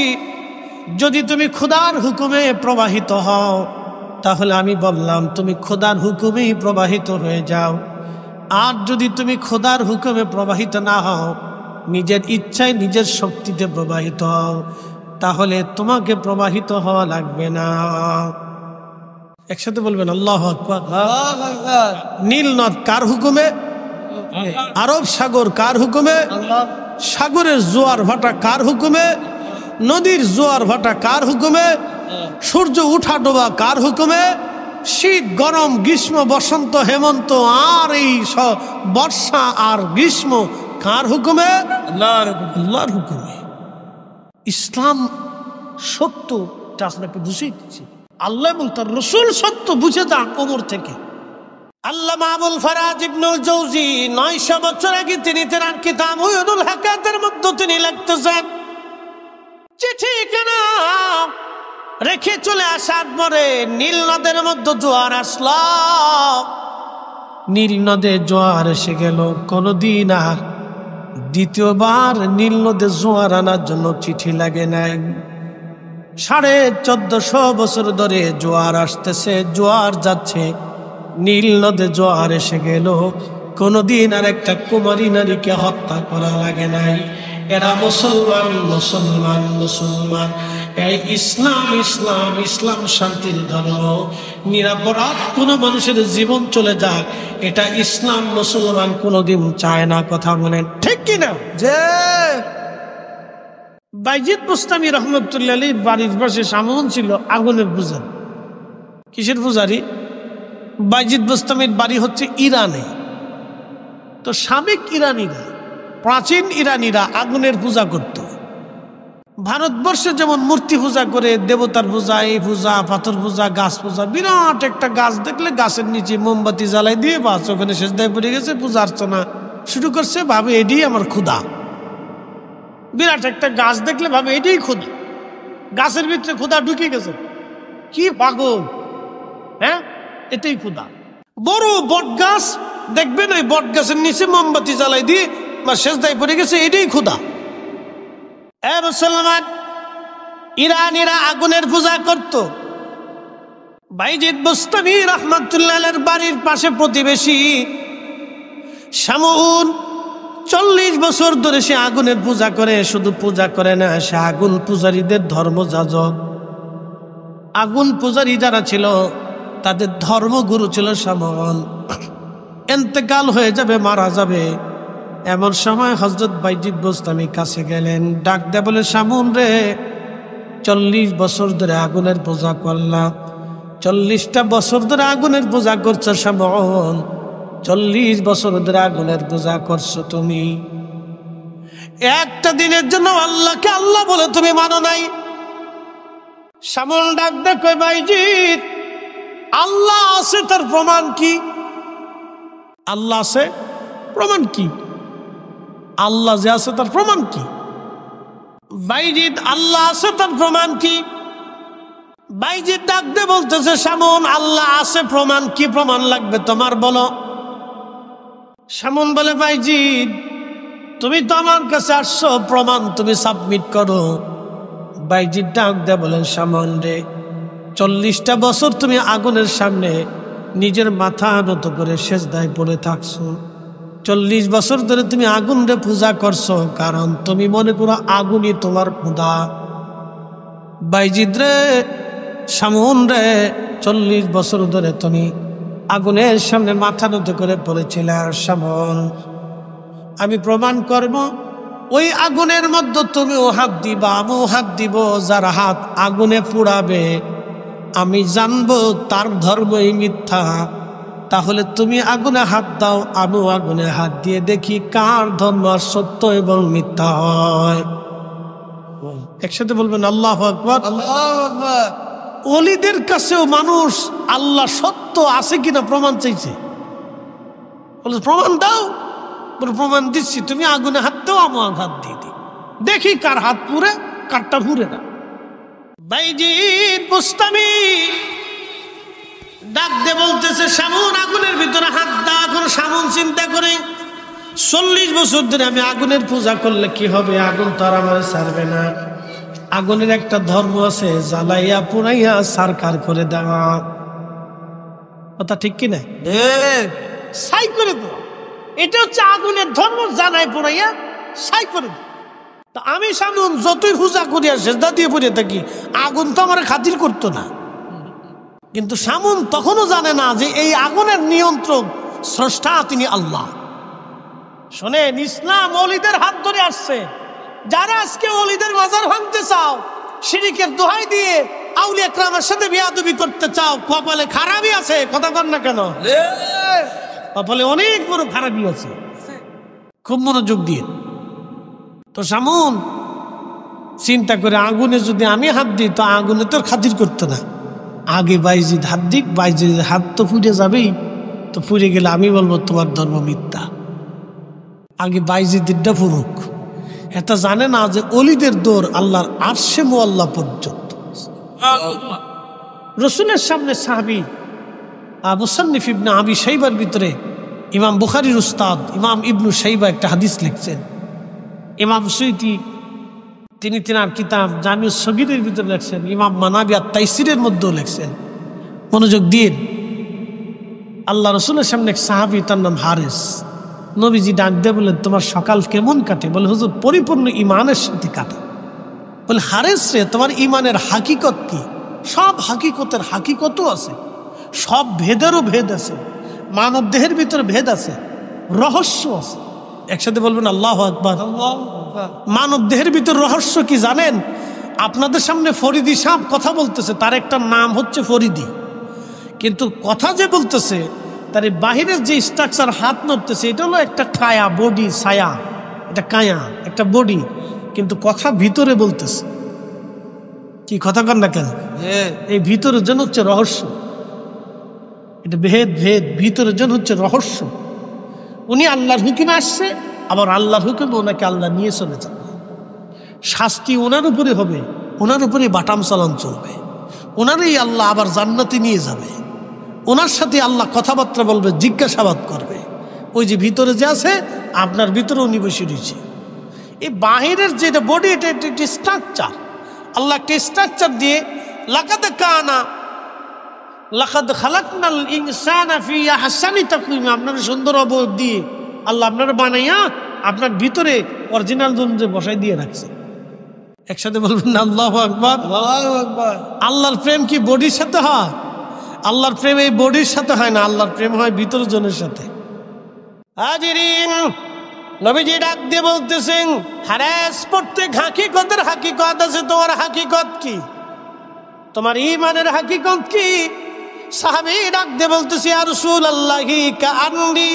যদি তুমি খোদার হুকুমে প্রবাহিত হও তাহলে আমি বললাম তুমি খোদার হুকুমেই প্রবাহিত হয়ে যাও, আর যদি তুমি খোদার হুকুমে প্রবাহিত না হও, নিজের ইচ্ছায় নিজের শক্তিতে প্রবাহিত হও, তাহলে তোমাকে প্রবাহিত হওয়া লাগবে না। একসাথে বলবেন আল্লাহু আকবার। নীল নদ কার হুকুমে? আরব সাগর কার হুকুমে? সাগরের জোয়ার ভাটা কার হুকুমে? নদীর জোয়ার ভাটা কার হুকুমে? সূর্য উঠা ডোবা কার হুকুমে? শীত গরম গ্রীষ্ম বসন্ত হেমন্ত আর এই বর্ষা আর গ্রীষ্ম কার হুকুমে? আল্লাহর হুকুমে। ইসলাম সত্য, এটা আপনাকে বুঝিয়ে দিচ্ছি। আল্লাহ এবং তার রাসূল সত্য বুঝে যান ওমর থেকে। আল্লামা আবুল ফারাজ ইবনুল জৌজি 900 বছর আগে তিনি তার কিতাব উয়ুনুল হাকাতের মধ্যে তিনি লিখতেছেন, চিঠি কেন রেখে চলে আসার পরে নীল নদের মধ্যে জোয়ার আসলো। নীল নদে জোয়ার এসে গেল, কোনদিন আর দ্বিতীয়বার নীল নদে জোয়ার আনার জন্য চিঠি লাগে নাই। 1450 বছর ধরে জোয়ার আসতেছে, জোয়ার যাচ্ছে, নীল নদে জোয়ার এসে গেল, কোনদিন আর একটা কুমারী নারীকে হত্যা করা লাগে নাই। এরা মুসলমান মুসলমান মুসলমান। এই ইসলাম ইসলাম ইসলাম শান্তির ধর্ম। নিরাপরাধ কোনো মানুষের জীবন চলে যাক, এটা ইসলাম মুসলমান কোনোদিন চায় না। কথা বলেন ঠিক কিনা? যে বাইজিদ বুস্তামি রহমতুল্লাহ আলাইহির বাড়ির পাশে সামন ছিল আগুনের পূজারি। কিসের পূজারি? বাইজিদ বুস্তামির বাড়ি হচ্ছে ইরানে। তো সাবেক ইরানিরা, প্রাচীন ইরানিরা আগুনের পূজা করত। ভারতবর্ষে যেমন মূর্তি পূজা করে, দেবতার পূজা, এই পূজা, পাথর পূজা, গাছ পূজা। বিরাট একটা গাছ দেখলে গাছের নিচে মোমবাতি জ্বালাই দিয়ে বাস ওখানে সেজদায় পড়ে গেছে, পূজা অর্চনা শুরু করছে, ভাবে এটাই আমার ক্ষুধা। বিরাট একটা গাছ দেখলে ভাবে এটাই ক্ষুধা, গাছের ভিতরে ক্ষুধা ঢুকে গেছে, কি পাগল, হ্যাঁ এটাই ক্ষুধা। বড় বট গাছ দেখবেন, ওই বট গাছের নিচে মোমবাতি জ্বালাই দিয়ে বা সেজদায় পড়ে গেছে, এটাই ক্ষুধা। মুসলমান, ইরানিরা আগুনের পূজা করত। বাইজিদ বুস্তামি রাহমাতুল্লাহ আলাইহির বাড়ির পাশে প্রতিবেশী শামউন 40 বছর ধরে সে আগুনের পূজা করে। শুধু পূজা করে না, সে আগুন পূজারীদের ধর্মযাজক। আগুন পূজারী যারা ছিল তাদের ধর্মগুরু ছিল শামউন। ইন্তেকাল হয়ে যাবে, মারা যাবে, এমন সময় হযরত বাইজিদ বুস্তামি কাছে গেলেন, ডাক দেয়া বলে, শামউন রে, 40 বছর ধরে আগুনের পূজা করলাম। 40টা বছর ধরে আগুনের পূজা করছো শামউন, 40 বছর ধরে আগুনের পূজা করছো তুমি, একটা দিনের জন্য আল্লাহকে আল্লাহ বলে তুমি মানো নাই। শামউন ডাক দে কই, বাইজিদ, আল্লাহ আছে, তার প্রমাণ কি? আল্লাহ আছে, প্রমাণ কি? আল্লাহ যে আছে তার প্রমাণ কি? বাইজিদ, আল্লাহ আছে তার প্রমাণ কি? বাইজিদ ডাক দে বলতেছে, শামউন, আল্লাহ আছে, প্রমাণ কি? প্রমাণ লাগবে তোমার, বলো। শামউন বলে, বাইজিদ, তুমি তো আমার কাছে আসছো, প্রমাণ তুমি সাবমিট করো। বাইজিদ ডাক দে বলেন, শামউন রে, 40টা বছর তুমি আগুনের সামনে নিজের মাথা নত করে সেজদায় পড়ে থাকছো। 40 বছর ধরে তুমি আগুন রে পূজা করছো, কারণ তুমি মনে করো আগুনই তোমার খোদা। বাইজিদ রে, শামুন রে 40 বছর ধরে তুমি আগুনের সামনে মাথা নত করে পড়েছিলে। শামুন, আমি প্রমাণ করব ওই আগুনের মধ্যে তুমিও হাত দিবা, আমিও হাত দিব। যার হাত আগুনে পুড়াবে আমি জানবো তার ধর্মই মিথ্যা। তাহলে তুমি আগুনে হাত দাও, আমিও আগুনে হাত দিয়ে দেখি কার ধর্ম সত্য এবং মিথ্যা হয়। একসাথে বলবেন আল্লাহু আকবার। আল্লাহু আকবার। ওলিদের কাছেও মানুষ আল্লাহ সত্য আছে কিনা প্রমাণ চাইছে। বলে প্রমাণ দাও, বলে প্রমাণ দিচ্ছি, তুমি আগুনে হাত দাও, আমার হাত দিয়ে দিই, দেখি কার হাত পুড়ে কারটা পুড়ে না। বাইজিদ বুস্তামি ডাক দিয়ে বলতেছে শামুন আগুনের ভিতরে হাত দাও। এখন শামুন চিন্তা করে 40 বছর ধরে আমি আগুনের পূজা করলে কি হবে, আগুন তো আর আমার ছাড়বে না। আগুনের একটা ধর্ম আছে, জ্বালাইয়া পুড়াইয়া সারকার করে দেওয়া, কথা ঠিক কিনা? ছাই করে দেওয়া, এটা হচ্ছে আগুনের ধর্ম। জ্বালাই পুড়াইয়া ছাই করে দেওয়া। তা আমি শামুন যতই পূজা করিয়া সেজদা দিয়ে পড়ে থাকি, আগুন তো আমার খাতির করতো না। কিন্তু শামুন তখনও জানে না যে এই আগুনের নিয়ন্ত্রক স্রষ্টা তিনি আল্লাহ। শোনেন, ইসলাম ওলিদের হাত ধরে আসছে। যারা আজকে ওলিদের মাজার ভাঙতে চাও, শিরিকের দোহাই দিয়ে আউলিয়া কেরামের সাথে বিয়াদবি করতে চাও, কপালে খারাপই আছে। কথা কর না কেন? কপালে অনেক বড় খারাপই আছে। খুব মনোযোগ দিয়ে। তো শামুন চিন্তা করে আগুনে যদি আমি হাত দিই তো আগুনে তোর খাতির করতো না। আগে বাইজিদ হাত দিক, বাইজিদের হাত তো পুড়ে যাবেই, তো পুড়ে গেলে আমি বলবো তোমার ধর্ম মিথ্যা। আগে বাইজিদটা ফুরুক। এটা জানে না যে অলিদের দৌড় আল্লাহর আরশে মুআল্লা পর্যন্ত। রসুলের সামনে সাহাবী মুসান্নিফ ইবনে আবি শাইবার ভিতরে ইমাম বুখারীর উস্তাদ ইমাম ইবনু শাইবা একটা হাদিস লিখছেন। ইমাম সুয়ুতী তিনি তিনার কিতাব জামিউস সগীরের ভিতরে লেখছেন। ইমাম মানাবী আত-তাইসিরের মধ্যেও লেখছেন। মনোযোগ দিন। আল্লাহ রসুলের সামনে এক সাহাবী, তার নাম হারেস। নবীজি ডাক দিয়ে বললেন, তোমার সকাল কেমন কাটে? বলে, হুজুর পরিপূর্ণ ইমানের সাথে কাটে। বলে, হারেস রে, তোমার ইমানের হাকিকত কি? সব হাকিকতের হাকিকতও আছে, সব ভেদেরও ভেদ আছে, মানব দেহের ভিতরে ভেদ আছে, রহস্য আছে। একসাথে বলবেন আল্লাহু আকবার। মানব দেহের ভিতর রহস্য কি জানেন? আপনাদের সামনে ফরিদি সাহেব কথা বলতেছে, তার একটা নাম হচ্ছে ফরিদি, কিন্তু কথা যে বলতেছে তার বাহিরের যে স্ট্রাকচার হাত নড়তেছে এটা হলো একটা কায়া বডি, ছায়া, এটা কায়া একটা বডি, কিন্তু কথা ভিতরে বলতেছে। কি কথা কন না কেন? এই ভিতরের জন্য হচ্ছে রহস্য। এটা ভেদ ভেদ, ভিতরের জন্য হচ্ছে রহস্য। উনি আল্লাহর হুকুমে আসছে, আবার আল্লাহর হুকুমে ওনাকে আল্লাহ নিয়ে চলে যাবে। শাস্তি ওনার উপরে হবে, ওনার উপরে বাটাম চালান চলবে, ওনারই আল্লাহ আবার জান্নাতে নিয়ে যাবে, ওনার সাথে আল্লাহ কথাবার্তা বলবে, জিজ্ঞাসাবাদ করবে। ওই যে ভিতরে যে আছে, আপনার ভিতরে উনি বসে রয়েছে। এই বাহিরের যেটা বডি, এটা একটি স্ট্রাকচার। আল্লাহ একটা স্ট্রাকচার দিয়ে লাকাদ খালাকনাল ইনসানা ফি আহসানি তাকওয়িম, আপনার সুন্দর অবয়ব দিয়ে আল্লাহ আপনার বানাইয়া আপনার ভিতরে অরিজিনাল জন্য বসাই দিয়ে রাখছে। একসাথে বলবেন না আল্লাহু আকবার। আল্লাহু আকবার। আল্লাহর প্রেম কি বডির সাথে হয়? আল্লাহর প্রেম এই বডির সাথে হয় না, আল্লাহর প্রেম হয় ভিতর জনের সাথে। হাজিরিন, নবীজি ডাক দিয়ে বলতেছেন, হারেস প্রত্যেক হাকিকতের হাকিকত আছে। তোমার হাকিকত কি? তোমার ঈমানের হাকিকত কি? সাহাবী ডাক দিয়ে বলতেছে, ইয়া রাসূলুল্লাহি কাআন্নী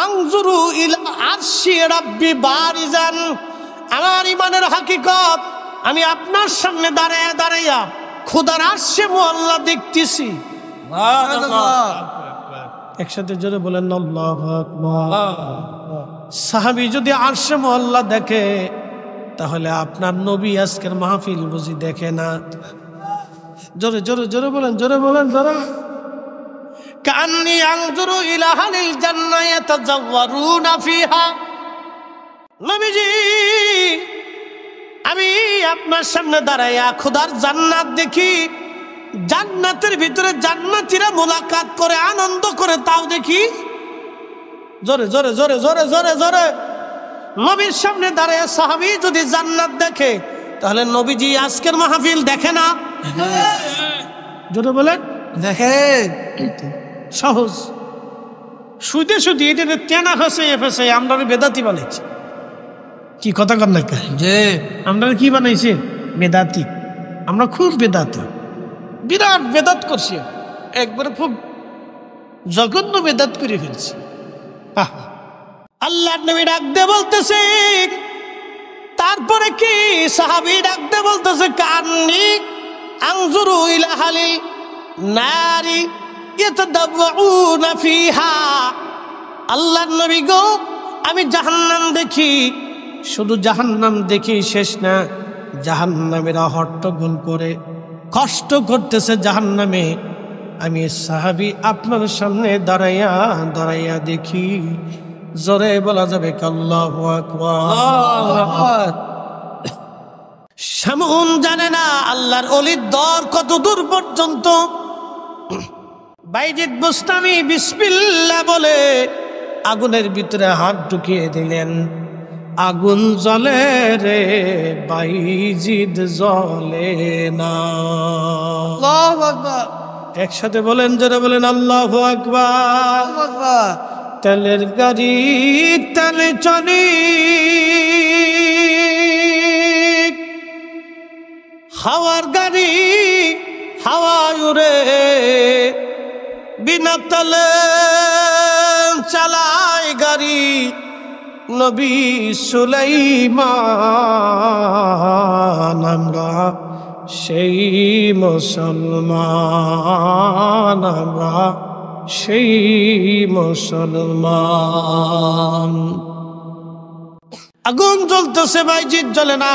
আনজুরু ইলা আরশি রাব্বি বারিজান। আমার ঈমানের হাকিকত, আমি আপনার সামনে দাঁড়ায়া দাঁড়াইয়া খোদার আরশে মুআল্লা দেখতেছি। একসাথে জোরে বলেন আল্লাহু আকবার। সাহাবী যদি আরশে মুআল্লা দেখে, তাহলে আপনার নবী আজকের মাহফিল বুঝি দেখে না? জোরে জোরে জোরে বলেন, জোরে বলেন, জোরে। কান্নী আনজুরু ইলা আহলিল জান্নাহ ইয়াতাজাওয়ারুনা ফিহা। নবীজি, আমি আপনার সামনে দাঁড়াইয়া খোদার জান্নাত দেখি, জান্নাতের ভিতরে জান্নাতীরা মোলাকাত করে আনন্দ করে, তাও দেখি। জোরে জোরে জোরে জোরে জোরে জোরে। নবীর সামনে দাঁড়াইয়া সাহাবী যদি জান্নাত দেখে, তাহলে নবীজি আজকের মাহফিল দেখে না? জোরে বলেন দেখেন সহজ শুইতে শুধু এটা তেনা ফেসে আমরা বেদাতি বানাইছি কি কথা কর না যে আমরা কি বানাইছি বেদাতি আমরা খুব বেদাতি বিরাট বেদাত করছি একবারে খুব জঘন্য বেদাত করে ফেলছি আল্লাহর নবী ডাক দিয়ে বলতেছে তারপরে কি সাহাবী ডাক দিয়ে বলতেছে কান্নি আনজুরু ইলা হালিল নারি ইয়াতাদাওউনা ফিহা আল্লাহর নবী গো আমি জাহান্নাম দেখি শুধু জাহান্নাম দেখি শেষ না জাহান্নামীরা হট্টগোল করে কষ্ট করতেছে জাহান্নামে আমি সাহাবী আপনার সামনে দাঁড়াইয়া দেখি জোরে বলা যাবে আল্লাহু আকবার শামউন জানে না আল্লাহর ওলির দর কত দূর পর্যন্ত বাইজিদ বুস্তামি বিসমিল্লাহ বলে আগুনের ভিতরে হাত ঢুকিয়ে দিলেন আগুন জ্বলে রে বাইজিদ জ্বলে না আল্লাহু আকবার একসাথে বলেন জোরে বলেন আল্লাহু আকবার তেলের গাড়ি তেলে চলে হাওয়ার গাড়ি হাওয়ায় উড়ে বিনা তেলে চালায় গাড়ি নবী সুলাইমান আমরা সেই মুসলমান আমরা সেই মুসলমান আগুন জ্বলতেছে বাইজিদ জ্বলে না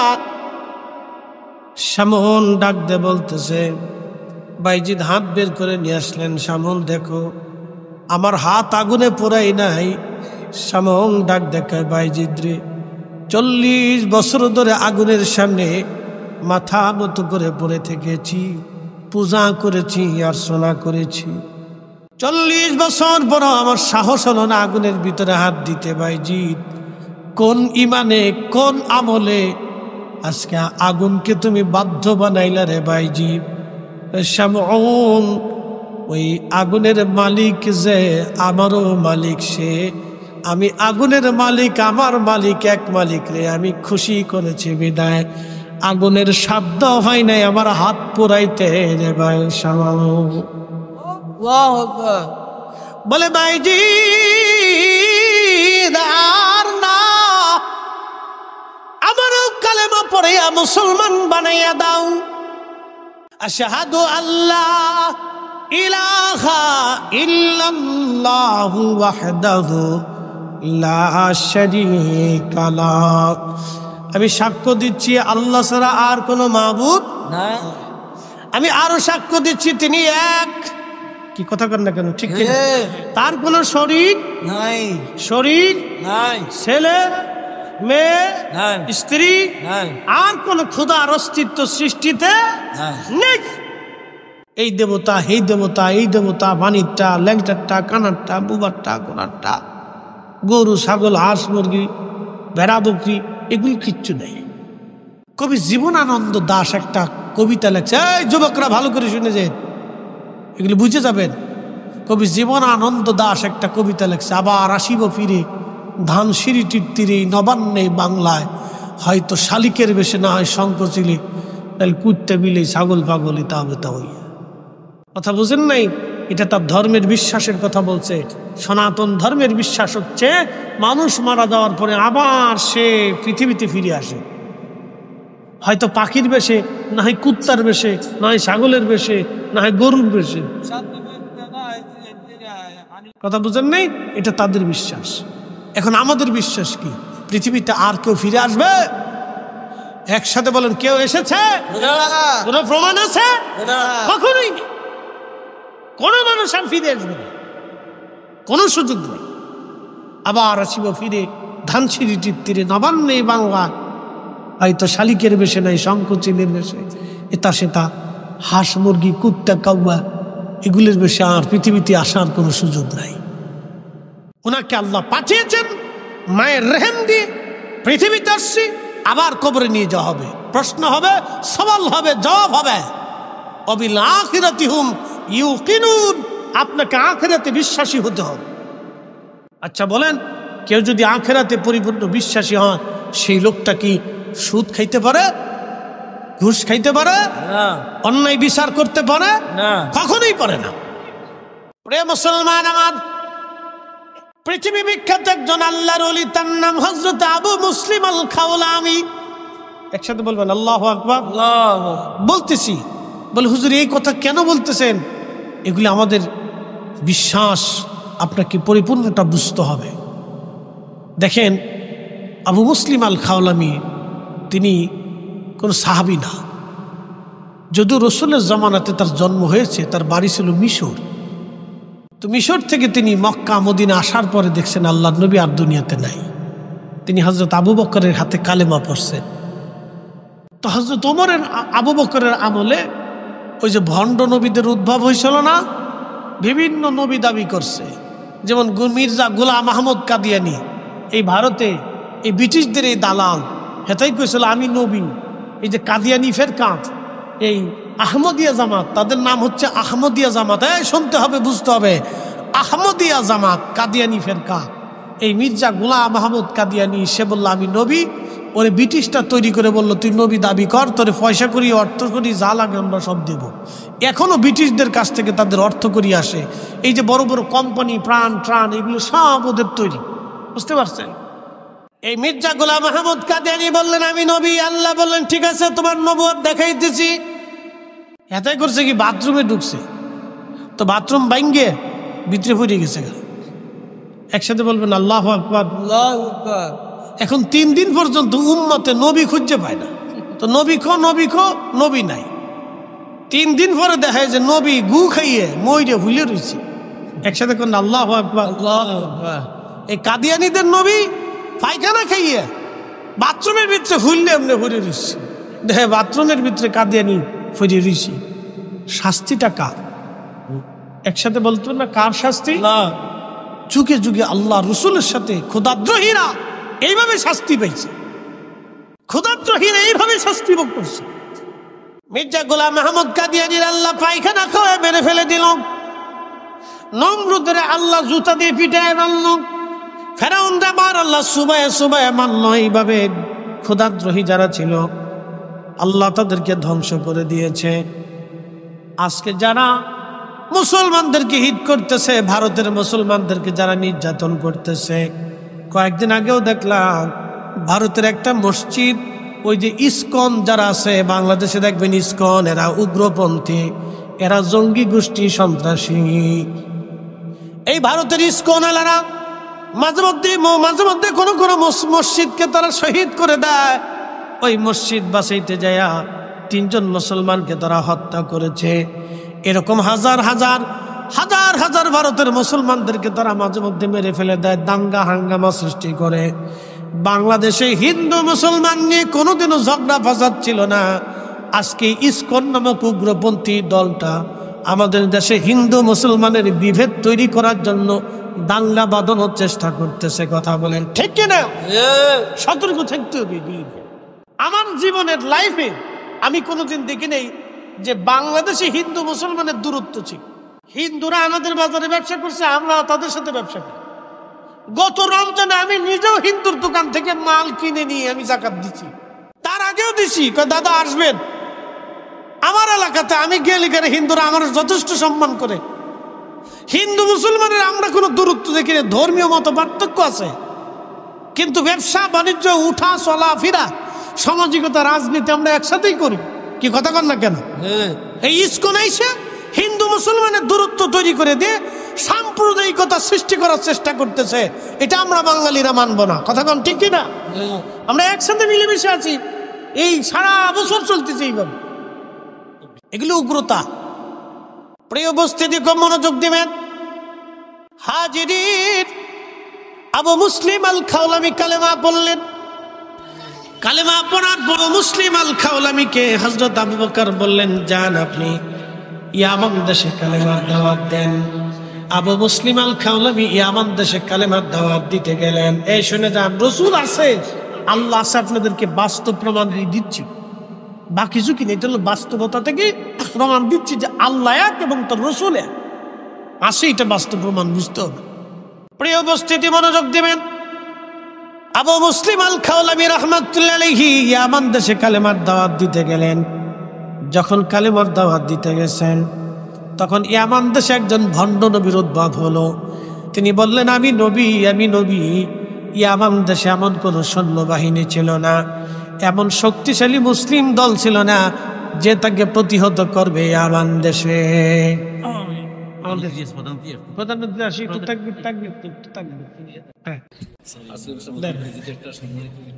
শামউন ডাক দিয়ে বলতেছে বাইজিদ হাত বের করে নিয়ে আসলেন শামউন দেখো আমার হাত আগুনে পোড়াই নাই শামউন ডাক দেখায় বাইজিদ রে 40 বছর ধরে আগুনের সামনে মাথা নত করে পড়ে থেকেছি পূজা করেছি অর্চনা করেছি 40 বছর পর আমার সাহস হলো না আগুনের ভিতরে হাত দিতে বাইজিদ কোন ইমানে কোন আমলে আজকে আগুনকে তুমি বাধ্য বানাইলা রে বাইজিদ শামউন ওই আগুনের মালিক যে আমারও মালিক সে আমি আগুনের মালিক আমার মালিক এক মালিক রে আমি খুশি করেছি বিদায় আগুনের শব্দ হয় নাই আমার হাত পোড়াইতে রে ভাই শামউন আল্লাহু আকবার বলে বাইজিদ আর না আমার কালেমা পড়িয়া মুসলমান বানাইয়া দাও আশহাদু আল্লাহ ইলাহা ইল্লাল্লাহু ওয়াহদাহু লা শারীকা লাহু আমি সাক্ষ্য দিচ্ছি আল্লাহ ছাড়া আর কোনো মাবুদ নাই আমি আরো সাক্ষ্য দিচ্ছি তিনি এক কি কথা কর না কেন ঠিক তার কোনো শরীক নাই শরীক নাই ছেলে মেয়ে নাই স্ত্রী নাই আর কোনো খোদার অস্তিত্ব সৃষ্টিতে নেই এই দেবতা এই দেবতা এই দেবতা বাণীরটা ল্যাংটারটা কানারটা বুবারটা কোনারটা গরু ছাগল হাঁস মুরগি ভেড়া বকরি এগুলি কিচ্ছু নেই কবি জীবনানন্দ দাশ একটা কবিতা লেখছে এই যুবকরা ভালো করে শুনে যে এগুলি বুঝে যাবেন কবি জীবনানন্দ দাশ একটা কবিতা লেখছে আবার আসিব ফিরে ধানসিঁড়িটির তীরে নবান্নে বাংলায় হয়তো শালিকের বেশে না হয় শঙ্কচিলি তাহলে কুত্তে বিলে ছাগল পাগল তা বেতা হইয়া কথা বুঝেন নাই এটা তার ধর্মের বিশ্বাসের কথা বলছে সনাতন ধর্মের বিশ্বাস হচ্ছে মানুষ মারা যাওয়ার পরে আবার সে পৃথিবীতে ফিরে আসে হয়তো পাখির বেশে না হয় কুত্তার বেশে না হয় ছাগলের বেশে না হয় গরুর বেশে কথা বুঝেন নাই এটা তাদের বিশ্বাস এখন আমাদের বিশ্বাস কি পৃথিবীতে আর কেউ ফিরে আসবে একসাথে বলেন কেউ এসেছে কোনো প্রমাণ আছে কখনোই কোন মানুষ আর ফিরে আসবে না কোনো সুযোগ নেই আবার আসিব ফিরে ধানসিঁড়িটির তীরে নবান্নে বাংলা হয়তো শালিকের বেশে নাই শঙ্কচিলের বেশে এটা সেটা হাঁস মুরগি কুত্তা কাউয়া এগুলির বেশে আর পৃথিবীতে আসার কোনো সুযোগ নাই ওনাকে আল্লাহ পাঠিয়েছেন মায়ের রেহেম দিয়ে পৃথিবীতে আসছি আবার কবরে নিয়ে যাওয়া হবে প্রশ্ন হবে সওয়াল হবে জবাব হবে অবিল আখিরাতি হুম ইউকিনুন, আপনাকে আখিরাতে বিশ্বাসী হতে হবে। আচ্ছা বলেন, কেউ যদি আখিরাতে পরিপূর্ণ বিশ্বাসী হয়, সেই লোকটা কি সুদ খাইতে পারে, ঘুষ খাইতে পারে, অন্যায় বিচার করতে পারে? কখনোই পারে না। প্রিয় মুসলমান আমার, পৃথিবী বিখ্যাত একজন আল্লাহর ওলি, তার নাম হযরত আবু মুসলিম আল খাওলামি। একসাথে বলবেন আল্লাহু আকবার। বলতেছি, বলে হুজুর এই কথা কেন বলতেছেন? এগুলি আমাদের বিশ্বাস, আপনাকে পরিপূর্ণটা বুঝতে হবে। দেখেন, আবু মুসলিম আল খাওলামি তিনি কোন সাহাবী না, যদিও রসুলের জামানাতে তার জন্ম হয়েছে, তার বাড়ি ছিল মিশর। তো মিশর থেকে তিনি মক্কা মদিনা আসার পরে দেখছেন আল্লাহর নবী আর দুনিয়াতে নাই। তিনি হযরত আবু বকরের হাতে কালেমা পড়ছেন। তো হযরত ওমরের আবু বকরের আমলে ওই যে ভণ্ড নবীদের উদ্ভব হয়েছিল না, বিভিন্ন নবী দাবি করছে, যেমন মির্জা গোলাম আহমদ কাদিয়ানি, এই ভারতে এই ব্রিটিশদের এই দালাল, হেতাই কইছিল আমি নবী। এই যে কাদিয়ানি ফেরকাত, এই আহমদিয়া জামাত, তাদের নাম হচ্ছে আহমদিয়া জামাত। শুনতে হবে, বুঝতে হবে, আহমদিয়া জামাত কাদিয়ানি ফেরকা। এই মির্জা গোলাম আহমদ কাদিয়ানি, সে বলল আমি নবী। ওরে ব্রিটিশটা তৈরি করে বলল তুই নবী দাবি কর, তোরে পয়সা করি অর্থ করি যা লাগে আমরা সব দেব। এখনো ব্রিটিশদের কাছ থেকে তাদের অর্থ করি আসে। এই যে বড় বড় কোম্পানি, প্রাণ ট্রাণ, এগুলো সব ওদের তৈরি, বুঝতে পারছেন? এই মির্জা গোলাম আহমদ কাদিয়ানি বললেন আমি নবী। আল্লাহ বললেন ঠিক আছে, তোমার নবুয়ত দেখাইতেছি। এটাই করছে কি, বাথরুমে ঢুকছে, তো বাথরুম ভাঙ্গে ভিতরে পড়ে গেছে। একসাথে বলবেন আল্লাহু আকবার। এখন 3 দিন পর্যন্ত উম্মতে নবী খুঁজে পায় না। তো নবী নবী নাই। 3 দিন পরে দেখায় যে নবী গু খাইয়ে মইরে ভুলে রয়েছে। একসাথে কোন আল্লাহু আকবার। এই কাদিয়ানীদের নবী পায়খানা খাইয়ে বাথরুমের ভিতরে ভুললে এমনি ভরে রয়েছে। দেখে বাথরুমের ভিতরে কাদিয়ানি ফিরে রয়েছে। শাস্তিটা কার? একসাথে বলতো না, কার শাস্তি? যুগে যুগে আল্লাহ রসুলের সাথে খোদাদ্রোহীরা এইভাবে শাস্তি পাইছে। খোদাদ্রোহীরা এইভাবে শাস্তি ভোগ করছে। মির্জা গোলাম আহমদ কাদিয়ানির আল্লাহ পায়খানা খাওয়া মেরে ফেলে দিল। নমরুদের আল্লাহ জুতা দিয়ে পিটায় মারল। ফেরাউনরা বার আল্লাহ সুবায়ে সুবায়ে মারল। এইভাবে খোদাদ্রোহী যারা ছিল আল্লাহ তাদেরকে ধ্বংস করে দিয়েছে। আজকে যারা মুসলমানদেরকে হিট করতেছে, ভারতের মুসলমানদেরকে যারা নির্যাতন করতেছে, কয়েকদিন আগেও দেখলাম ভারতের একটা মসজিদ, ওই যে ইসকন যারা আছে বাংলাদেশে দেখবেন ইসকন, এরা উগ্রপন্থী, এরা জঙ্গি গোষ্ঠী, সন্ত্রাসী। এই ভারতের ইসকন এলারা মাঝে মধ্যে কোনো মসজিদকে তারা শহীদ করে দেয়। ওই মসজিদ বাঁচাইতে যায়া 3 জন মুসলমানকে তারা হত্যা করেছে। এরকম হাজার হাজার ভারতের মুসলমানদেরকে তারা মাঝে মধ্যে মেরে ফেলে দেয়, দাঙ্গা হাঙ্গামা সৃষ্টি করে। বাংলাদেশে হিন্দু মুসলমান নিয়ে কোনোদিনও ঝগড়া ফাসাদ ছিল না। আজকে ইসকন নামক উগ্রপন্থী দলটা আমাদের দেশে হিন্দু মুসলমানের বিভেদ তৈরি করার জন্য দাঙ্গা বাঁধানোর চেষ্টা করতেছে। কথা বলেন ঠিক কিনা? সতর্ক থাকতে হবে। আমার জীবনের লাইফে আমি কোনোদিন দেখি নেই যে বাংলাদেশে হিন্দু মুসলমানের দূরত্ব ছিল। হিন্দুরা আমাদের বাজারে ব্যবসা করছে, আমরা তাদের সাথে ব্যবসা করি। গত রমজানে আমি নিজেও হিন্দুর দোকান থেকে মাল কিনে নিয়ে আমি যাকাত দিচ্ছি। তার আগেও দিছি, দাদা আসবেন আমার এলাকাতে। আমি গেলে করে হিন্দুরা আমার যথেষ্ট সম্মান করে। হিন্দু মুসলমানের আমরা কোনো দূরত্ব দেখি না। ধর্মীয় মত পার্থক্য আছে, কিন্তু ব্যবসা বাণিজ্য, উঠা চলা ফিরা, সামাজিকতা, রাজনীতি আমরা একসাথেই করি। কি কথা কন না কেন? এই ইসকন আইসা হিন্দু মুসলমানের দূরত্ব তৈরি করে দিয়ে সাম্প্রদায়িকতা সৃষ্টি করার চেষ্টা করতেছে। এটা আমরা বাঙালিরা মানব না। কথা কন ঠিক কিনা? আমরা একসাথে মিলেমিশে আছি, এই সারা বছর চলতেছে এইভাবে। এগুলো উগ্রতা। প্রিয় উপস্থিতি, খুব মনোযোগ দিবেন। হাজিরিন, আবু মুসলিম আল খাওলামি কালেমা পড়লেন। কালেমা পড়ার পর মুসলিম আল খাওলামিকে হযরত আবু বকর বললেন, যান আপনি ইয়ামান দেশে কালেমার দাওয়াত দেন। আবু মুসলিম আল খাওলামি ইয়ামান দেশে কালেমার দাওয়াত দিতে গেলেন। এই শুনে যান, রাসূল আছে, আল্লাহ আছে, আপনাদেরকে বাস্তব প্রমাণ দিচ্ছি। বাকি ঝুঁকি নেই। এটা হলো বাস্তবতা থেকে প্রমাণ দিচ্ছি যে আল্লাহ এক এবং তার রাসূল এক আসে, এটা বাস্তব প্রমাণ বুঝতে হবে। প্রিয় উপস্থিতি, মনোযোগ দিবেন। আবু মুসলিম আল খাওলামি রাহমাতুল্লাহ আলাইহি ইয়ামান দেশে কালেমার দাওয়াত দিতে গেলেন। যখন কালেমার দাওয়াত দিতে গেছেন তখন ইয়ামান দেশে একজন ভণ্ড নবীর উদ্ভব হলো। তিনি বললেন, আমি নবী, আমি নবী। ইয়ামান দেশে এমন কোনো সৈন্যবাহিনী ছিল না, এমন শক্তিশালী মুসলিম দল ছিল না যে তাকে প্রতিহত করবে ইয়ামান দেশে। প্রধানমন্ত্রী আসি, একটু তাকবীর, তাকবীর, একটু তাকবীর। হ্যাঁ,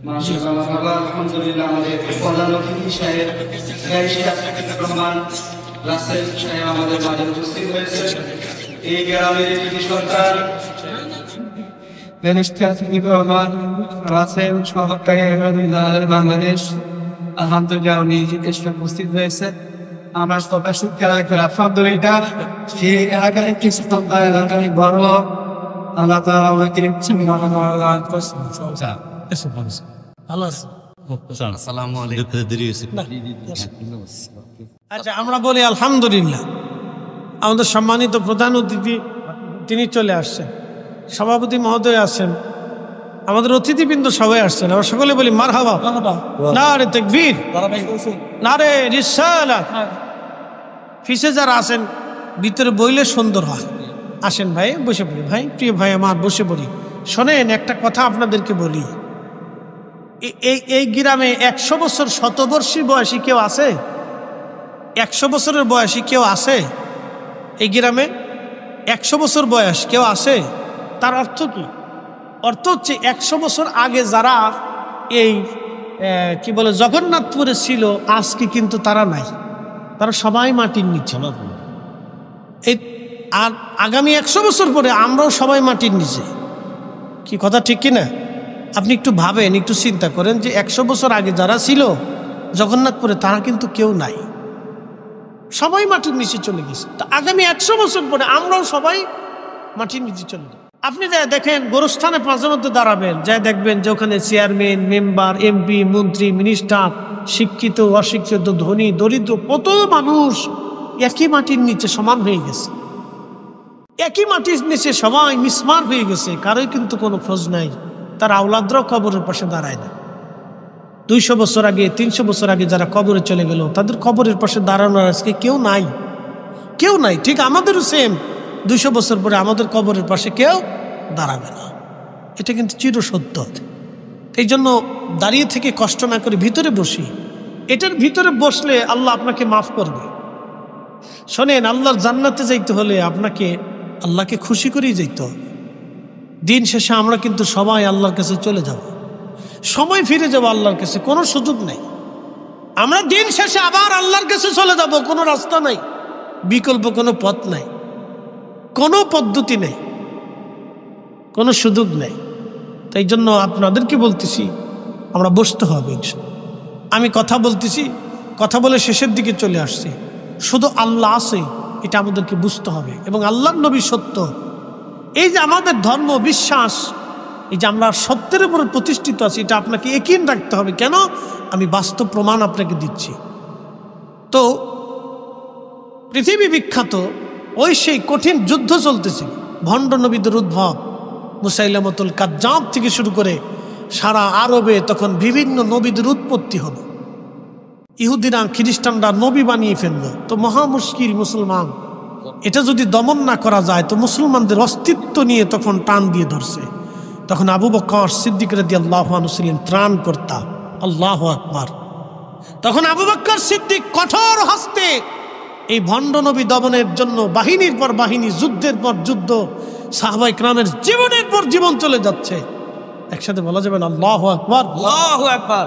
মাশাআল্লাহ, আলহামদুলিল্লাহ। আমাদের প্রধান অতিথি সাহেব রহমান রাসেল সাহেব আমাদের মাঝে উপস্থিত হয়েছে। এই গ্রামের কৃষি সরকার রহমান রাসেল সহকারী বাংলাদেশ আলহামদুলিল্লাহ উনি উপস্থিত হয়েছে। আমরা সবাই সুখে রাখবো আলহামদুলিল্লাহ। সেই এলাকার কিছু এলাকায় বড় আল্লাহ তাআলা আমাকে ভালো আছে। আসসালামু আলাইকুম। আচ্ছা, আমরা বলি আলহামদুলিল্লাহ। আমাদের সম্মানিত প্রধান অতিথি তিনি চলে আসছেন, সভাপতি মহোদয় আছেন, আমাদের অতিথিবৃন্দ সবাই আসছেন। আমরা সকলে বলি মারহাবা, নারে তাকবীর, নারে রিসালাত। ফিসে যারা আছেন ভিতরে বইলে সুন্দর হয়। আসেন ভাই, বসে পড়ি। ভাই, প্রিয় ভাই আমার, বসে পড়ি। শোনেন, একটা কথা আপনাদেরকে বলি। এই গ্রামে 100 বছর শতবর্ষী বয়সী কেউ আছে? 100 বছরের বয়সী কেউ আছে এই গ্রামে? 100 বছর বয়স কেউ আছে? তার অর্থ কি? অর্থ হচ্ছে 100 বছর আগে যারা এই কি বলে জগন্নাথপুরে ছিল, আজকে কিন্তু তারা নাই, তারা সবাই মাটির নিচে। এই আর আগামী 100 বছর পরে আমরাও সবাই মাটির নিচে। কি কথা ঠিক কিনা? আপনি একটু ভাবেন, একটু চিন্তা করেন যে 100 বছর আগে যারা ছিল জগন্নাথপুরে, তারা কিন্তু কেউ নাই, সবাই মাটির নিচে চলে গেছে। তা আগামী 100 বছর পরে আমরাও সবাই মাটির নিচে চলে যাব। আপনি যা দেখেন, গোরস্থানে মাঝে মধ্যে দাঁড়াবেন, যা দেখবেন যে ওখানে চেয়ারম্যান, মেম্বার, এমপি, মন্ত্রী, মিনিস্টার, শিক্ষিত, অশিক্ষিত, ধনী, দরিদ্র, কত মানুষ একই মাটির নিচে সমান হয়ে গেছে। একই মাটির নিচে সবাই মিসমার হয়ে গেছে, কারোই কিন্তু কোনো খোঁজ নাই। তার আওলাদরাও কবরের পাশে দাঁড়ায় না। 200 বছর আগে, 300 বছর আগে যারা কবরে চলে গেল, তাদের কবরের পাশে দাঁড়ানোর আজকে কেউ নাই, কেউ নাই। ঠিক আমাদেরও সেম, 200 বছর পরে আমাদের কবরের পাশে কেউ দাঁড়াবে না। এটা কিন্তু চিরসত্য। এই জন্য দাঁড়িয়ে থেকে কষ্ট না করে ভিতরে বসি। এটার ভিতরে বসলে আল্লাহ আপনাকে মাফ করবে। শোনেন, আল্লাহর জান্নাতে যাইতে হলে আপনাকে আল্লাহকে খুশি করেই যেতে হবে। দিন শেষে আমরা কিন্তু সবাই আল্লাহর কাছে চলে যাব, সময় ফিরে যাব আল্লাহর কাছে, কোনো সুযোগ নেই। আমরা দিন শেষে আবার আল্লাহর কাছে চলে যাব, কোনো রাস্তা নাই, বিকল্প কোনো পথ নাই, কোনো পদ্ধতি নেই, কোনো সুযোগ নেই। তাই জন্য আপনাদেরকে বলতেছি, আমরা বসতে হবে। আমি কথা বলতেছি, কথা বলে শেষের দিকে চলে আসছি। শুধু আল্লাহ আছে এটা আমাদেরকে বুঝতে হবে, এবং আল্লাহর নবী সত্য। এই যে আমাদের ধর্ম বিশ্বাস, এই যে আমরা সত্যের উপর প্রতিষ্ঠিত আছি, এটা আপনাকে ইয়াকিন রাখতে হবে। কেন? আমি বাস্তব প্রমাণ আপনাকে দিচ্ছি। তো পৃথিবী বিখ্যাত ওই সেই কঠিন যুদ্ধ চলতেছে, ভণ্ড নবীদের উদ্ভব, মুসাইলামতুল কাজ্জাব থেকে শুরু করে সারা আরবে তখন বিভিন্ন নবীদের উৎপত্তি হলো। ইহুদিরা, খ্রিস্টানরা নবী বানিয়ে ফেললো। তো মহা মুশকিল মুসলমান, এটা যদি দমন না করা যায় তো মুসলমানদের অস্তিত্ব নিয়ে তখন টান দিয়ে ধরছে। তখন আবু বকর সিদ্দিক রাদিয়াল্লাহু আনহু ছিলেন ত্রাণকর্তা। আল্লাহু আকবার। তখন আবু বকর সিদ্দিক কঠোর হস্তে এই ভণ্ড নবী দমনের জন্য বাহিনীর পর বাহিনী, যুদ্ধের পর যুদ্ধ, সাহাবায়ে কেরামের জীবনের পর জীবন চলে যাচ্ছে। একসাথে বলা যাবে না আল্লাহু আকবার, আল্লাহু আকবার।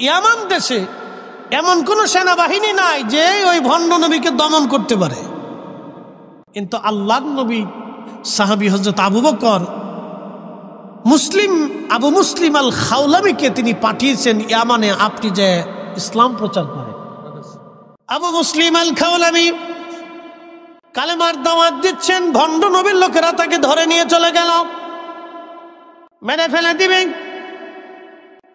ইয়ামান দেশে এমন কোন সেনাবাহিনী নাই যে ওই ভণ্ড নবীকে দমন করতে পারে। কিন্তু আল্লাহর নবী সাহাবী হযরত আবু বকর আবু মুসলিম আল খাওলামিকে তিনি পাঠিয়েছেন ইয়ামানে, আপনি যে ইসলাম প্রচার করেন। আবু মুসলিম আল খাওলামি কালেমার দাওয়াত দিচ্ছেন, ভণ্ড নবীর লোকেরা তাকে ধরে নিয়ে চলে গেল, মেরে ফেলে দিবে।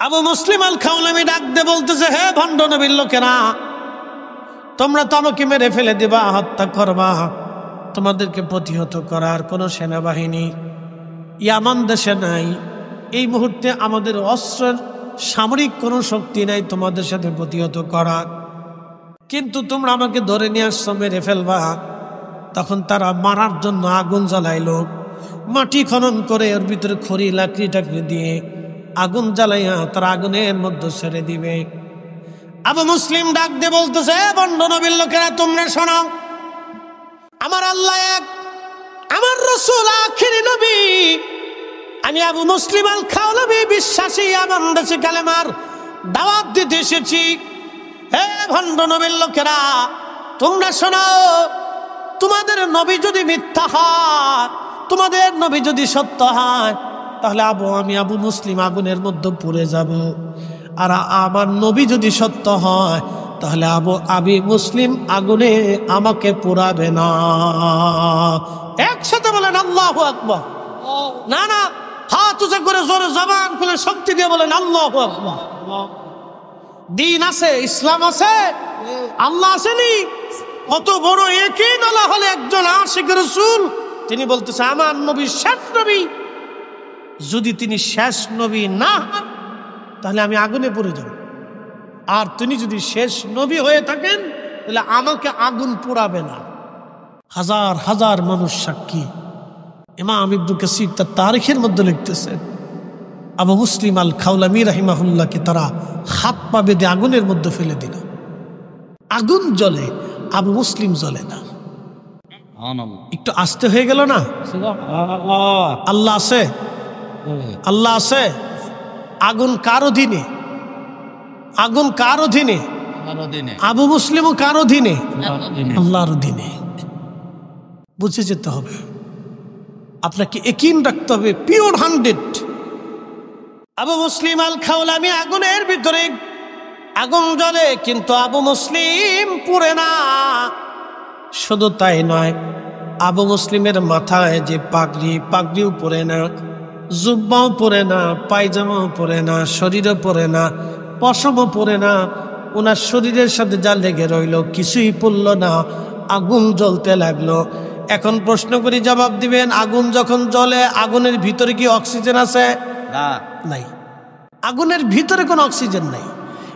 আবু মুসলিম আল খাওলামি ডাক দিয়ে বলতেছে, হে ভণ্ড নবীর লোকেরা, তোমরা তো আমাকে মেরে ফেলে দিবা, হত্যা করবা, তোমাদেরকে প্রতিহত করার কোনো সেনাবাহিনী ইয়ামান দেশে নাই, এই মুহূর্তে আমাদের অস্ত্রের সামরিক কোনো শক্তি নাই তোমাদের সাথে প্রতিহত করার, কিন্তু তোমরা আমাকে ধরে নিয়ে আসছো, মেরে ফেলবা। তখন তারা মারার জন্য আগুন জ্বালাইলো, মাটি খনন করে ওর ভিতরে খড়ি লাকড়ি টাকড়ি দিয়ে আগুন জ্বালাইয়া তারা আগুনের মধ্যে ছেড়ে দিবে। আবু মুসলিম ডাক দিয়ে বলতেছে, ভণ্ড নবীর লোকেরা, তোমরা শোনো, আমার আল্লাহ এক, আমার রাসূল আখিরি নবী। আমি আবু মুসলিম আল খাওলামি বিশ্বাসী, আমার দেশে কালেমার দাওয়াত দিতে এসেছি। হে ভণ্ড নবীর লোকেরা, তোমরা শোনো, তোমাদের নবী যদি মিথ্যা হয়, তোমাদের নবী যদি সত্য হয়, তাহলে আমি আবু মুসলিম আগুনের মধ্যে পুড়ে যাব। আর আমার নবী যদি সত্য হয়, তাহলে আবু মুসলিম আগুনে আমাকে পোড়াবে না। একসাথে বলেন আল্লাহু আকবার। না না, হাত উঁচু করে জোরে জবান খুলে শক্তি দিয়ে বলেন আল্লাহু আকবার। দিন আছে, ইসলাম আছে, আল্লাহ আসেনি। কত বড় ইয়াকিন আল্লাহ হলে একজন আশিক রাসূল, তিনি বলতেছে আমার নবী শেষ নবী। যদি তিনি শেষ নবী না হন, তাহলে আমি আগুনে পড়ে যাব। আর তিনি যদি শেষ নবী হয়ে থাকেন, তাহলে আমাকে আগুন পোড়াবে না। হাজার হাজার মানুষ সাক্ষী। ইমাম ইবনে কাসির তার তারিখের মধ্যে লিখতেছেন, আবু মুসলিম আল খাওলামি রাহিমাহুল্লাহকে তারা হাত পা বেঁধে আগুনের মধ্যে ফেলে দিল। আগুন জ্বলে, আবু মুসলিম জ্বলে না। একটু আস্তে হয়ে গেল না? আল্লাহ আছে, আল্লাহ আছে। আগুন কার অধীনে? আগুন কার অধীনে? আবু মুসলিমও কার অধীনে? আল্লাহর অধীনে। বুঝে যেতে হবে, আপনাকে ইয়াকিন রাখতে হবে, পিওর 100। আবু মুসলিম আল খাওলামি আগুনের ভিতরে, আগুন জ্বলে কিন্তু আবু মুসলিম পুড়ে না। শুধু তাই নয়, আবু মুসলিমের মাথায় যে পাগড়িও পরে না, জুব্বাও পরে না, পায়জামাও পরে না, শরীরও পরে না, পশমও পরে না। ওনার শরীরের সাথে যা লেগে রইল কিছুই পড়ল না, আগুন জ্বলতে লাগলো। এখন প্রশ্ন করি, জবাব দিবেন, আগুন যখন জ্বলে আগুনের ভিতরে কি অক্সিজেন আছে? নাই। আগুনের ভিতরে কোনো অক্সিজেন নাই,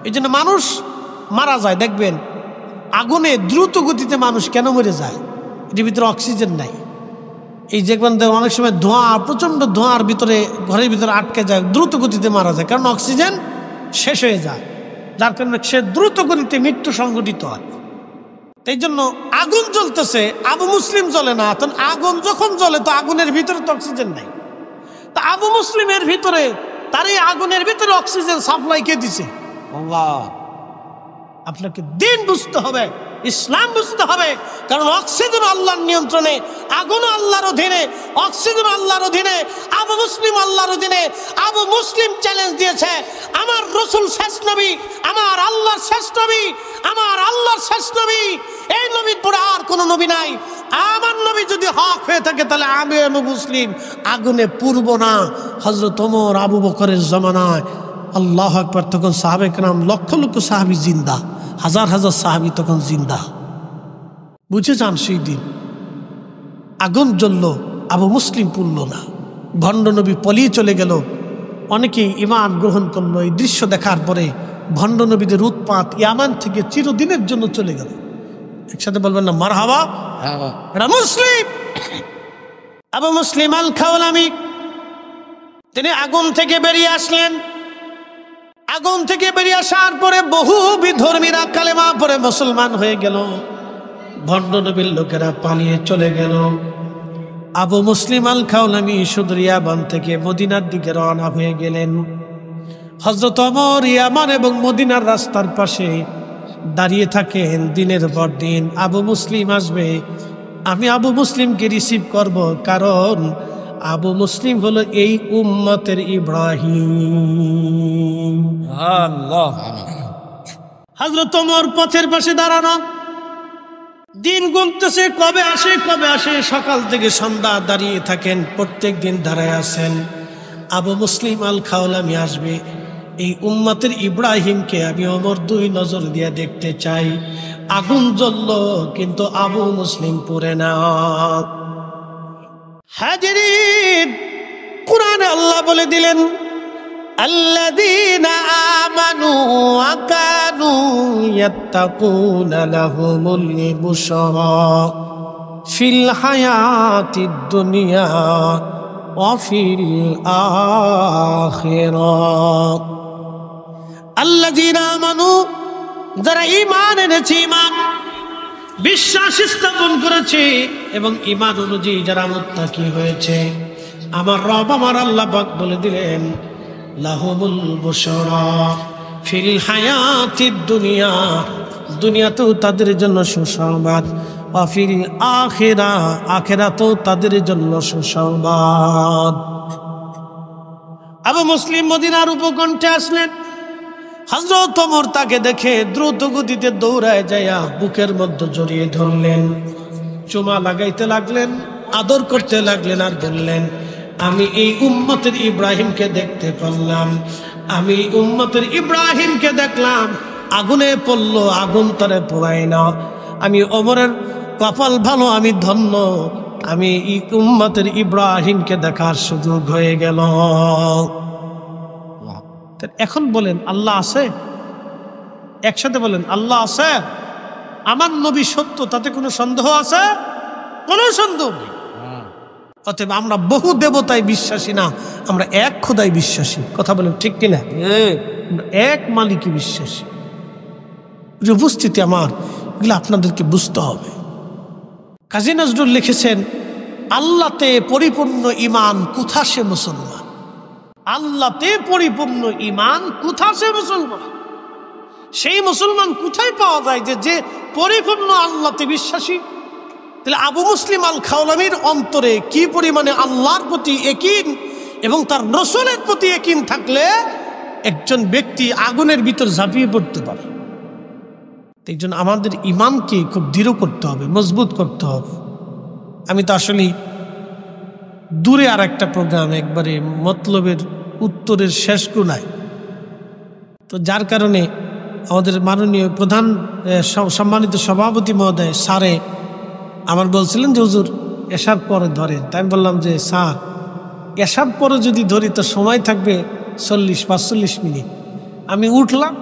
এই জন্য মানুষ মারা যায়। দেখবেন আগুনে দ্রুত গতিতে মানুষ কেন মরে যায়? এর ভিতরে অক্সিজেন নাই। এই যে অনেক সময় ধোঁয়া, প্রচন্ড ধোঁয়ার ভিতরে ঘরের ভিতরে আটকে যায়, দ্রুত গতিতে মারা যায়, কারণ অক্সিজেন শেষ হয়ে যায়, যার কারণে সে দ্রুত গতিতে মৃত্যু সংঘটিত হয়। এই জন্য আগুন জ্বলতেছে, আবু মুসলিম জ্বলে না। তখন আগুন যখন জ্বলে তো আগুনের ভিতরে তো অক্সিজেন নাই। তা আবু মুসলিমের ভিতরে, তার এই আগুনের ভিতরে অক্সিজেন সাপ্লাই কে দিছে? আল্লাহ। আপনাকে দিন বুঝতে হবে, ইসলাম বুঝতে হবে, কারণ অক্সিজেন আল্লাহর নিয়ন্ত্রণে, আগুনও আল্লাহর অধীনে, অক্সিজেন আল্লাহর অধীনে, আবু মুসলিম আল্লাহর অধীনে। আবু মুসলিম চ্যালেঞ্জ দিয়েছে, আমার রাসূল শেষ নবী, আমার আল্লাহর শেষ নবী, আমার আল্লাহর শেষ নবী, এই নবীর পরে আর কোনো নবী নাই। আমার নবী যদি হক হয়ে থাকে, তাহলে আমি আবু মুসলিম আগুনে পুড়ব না। হযরত ওমর, আবু বকরের জমানায়, আল্লাহু আকবার, তখন সাহাবে কেরাম লক্ষ লক্ষ সাহাবী জিন্দা, হাজার হাজার সাহাবী তখন জিন্দা। বুঝে যান, সেই দিন আগুন জ্বলল, আবু মুসলিম পুড়ল না। ভণ্ড নবী পলিয়ে চলে গেল। অনেকেই ঈমান গ্রহণ করলো। এই দৃশ্য দেখার পরে ভণ্ড নবীদের উৎপাত ইয়ামান থেকে চিরদিনের জন্য চলে গেল। একসাথে বলবেন না মারহাবা? এটা মুসলিম। আবু মুসলিম আল খাওলামি তিনি আগুন থেকে বেরিয়ে আসলেন। আগুন থেকে বেরিয়ে আসার পরে বহু বিধর্মীরা কালেমা পড়ে মুসলমান হয়ে গেল। ভণ্ড নবীর লোকেরা পালিয়ে চলে গেল। আবু মুসলিম আল খাওলামি শুধু ইয়ামান থেকে মদিনার দিকে রওনা হয়ে গেলেন। হযরত ওমর ইয়ামান এবং মদিনার রাস্তার পাশে দাঁড়িয়ে থাকেন দিনের পর দিন। আবু মুসলিম আসবে, আমি আবু মুসলিমকে রিসিভ করব, কারণ আবু মুসলিম হলো এই উম্মতের ইব্রাহিম। আল্লাহ। হযরত ওমর পথের পাশে দাঁড়ানো, দিন গুনতেছে, কবে আসে কবে আসে। সকাল থেকে সন্ধ্যা দাঁড়িয়ে থাকেন, প্রত্যেক দিন দাঁড়ায় আছেন, আবু মুসলিম আল খাওলামি আসবে। এই উম্মতের ইব্রাহিমকে আমি ওমর দুই নজর দিয়ে দেখতে চাই। আগুন জ্বলল কিন্তু আবু মুসলিম পুড়ে না। হাজিরিন, কুরআনে আল্লাহ বলে দিলেন আল্লাযীনা আমানু ওয়া কানু ইয়াত্তাকুনা লাহুমুল বুশরা ফিল হায়াতিদ দুনিয়া ওয়া ফিল আখিরাহ। আল্লাযীনা আমানু, যারা ঈমান এনেছে, ঈমান বিশ্বাস স্থাপন করেছে এবং ঈমান অনুযায়ী যারা মুত্তাকি হয়েছে, আমার রব আমার আল্লাহ পাক বলে দিলেন লাহুমুল বুশরা ফিল হায়াতিদ দুনিয়া, দুনিয়াতেও তাদের জন্য সুসংবাদ, ওয়া ফিল আখিরাহ, আখিরাতেও তাদের জন্য সুসংবাদ। আবু মুসলিম মদিনার উপকণ্ঠে আসলেন। হযরত ওমর তাকে দেখে দ্রুত গতিতে দৌড়ায় যাইয়া বুকের মধ্যে জড়িয়ে ধরলেন, চুমা লাগাইতে লাগলেন, আদর করতে লাগলেন আর বললেন আমি এই উম্মতের ইব্রাহিমকে দেখতে পারলাম, আমি উম্মতের ইব্রাহিমকে দেখলাম, আগুনে পড়লো, আগুন তারে পোড়ায় না। আমি ওমরের কপাল ভালো, আমি ধন্য, আমি এই উম্মতের ইব্রাহিমকে দেখার সুযোগ হয়ে গেল। এখন বলেন আল্লাহ আছে? একসাথে বলেন আল্লাহ আছে। আমার নবী সত্য, তাতে কোনো সন্দেহ আছে? কোনো সন্দেহ নেই। অতএব আমরা বহু দেবতায় বিশ্বাসী না, আমরা এক খোদায় বিশ্বাসী। কথা বলেন ঠিক কিনা? এক মালিকই বিশ্বাসী। উপস্থিতি আমার, এগুলো আপনাদেরকে বুঝতে হবে। কাজী নজরুল লিখেছেন আল্লাহতে পরিপূর্ণ ঈমান কোথা সে মুসলমান। আল্লাহতে পরিপূর্ণ ঈমান কোথা সে মুসলমান। সেই মুসলমান কোথায় পাওয়া যায় যে পরিপূর্ণ আল্লাহতে বিশ্বাসী? তাহলে আবু মুসলিম আল খাওলামির অন্তরে কি পরিমাণে আল্লাহর প্রতি ইয়াকিন এবং তার রাসূলের প্রতি ইয়াকিন থাকলে একজন ব্যক্তি আগুনের ভিতর ঝাঁপিয়ে পড়তে পারে। এই জন্য আমাদের ঈমানকে খুব দৃঢ় করতে হবে, মজবুত করতে হবে। আমি তো আসলে দূরে আর একটা প্রোগ্রাম, একবারে মতলবের উত্তরের শেষ কোনায়, তো যার কারণে আমাদের মাননীয় প্রধান সম্মানিত সভাপতি মহোদয় স্যারে আমার বলছিলেন যে হুজুর এশার পরে ধরেন। তাই আমি বললাম যে স্যার এশার পরে যদি ধরি তো সময় থাকবে 40-45 মিনিট। আমি উঠলাম,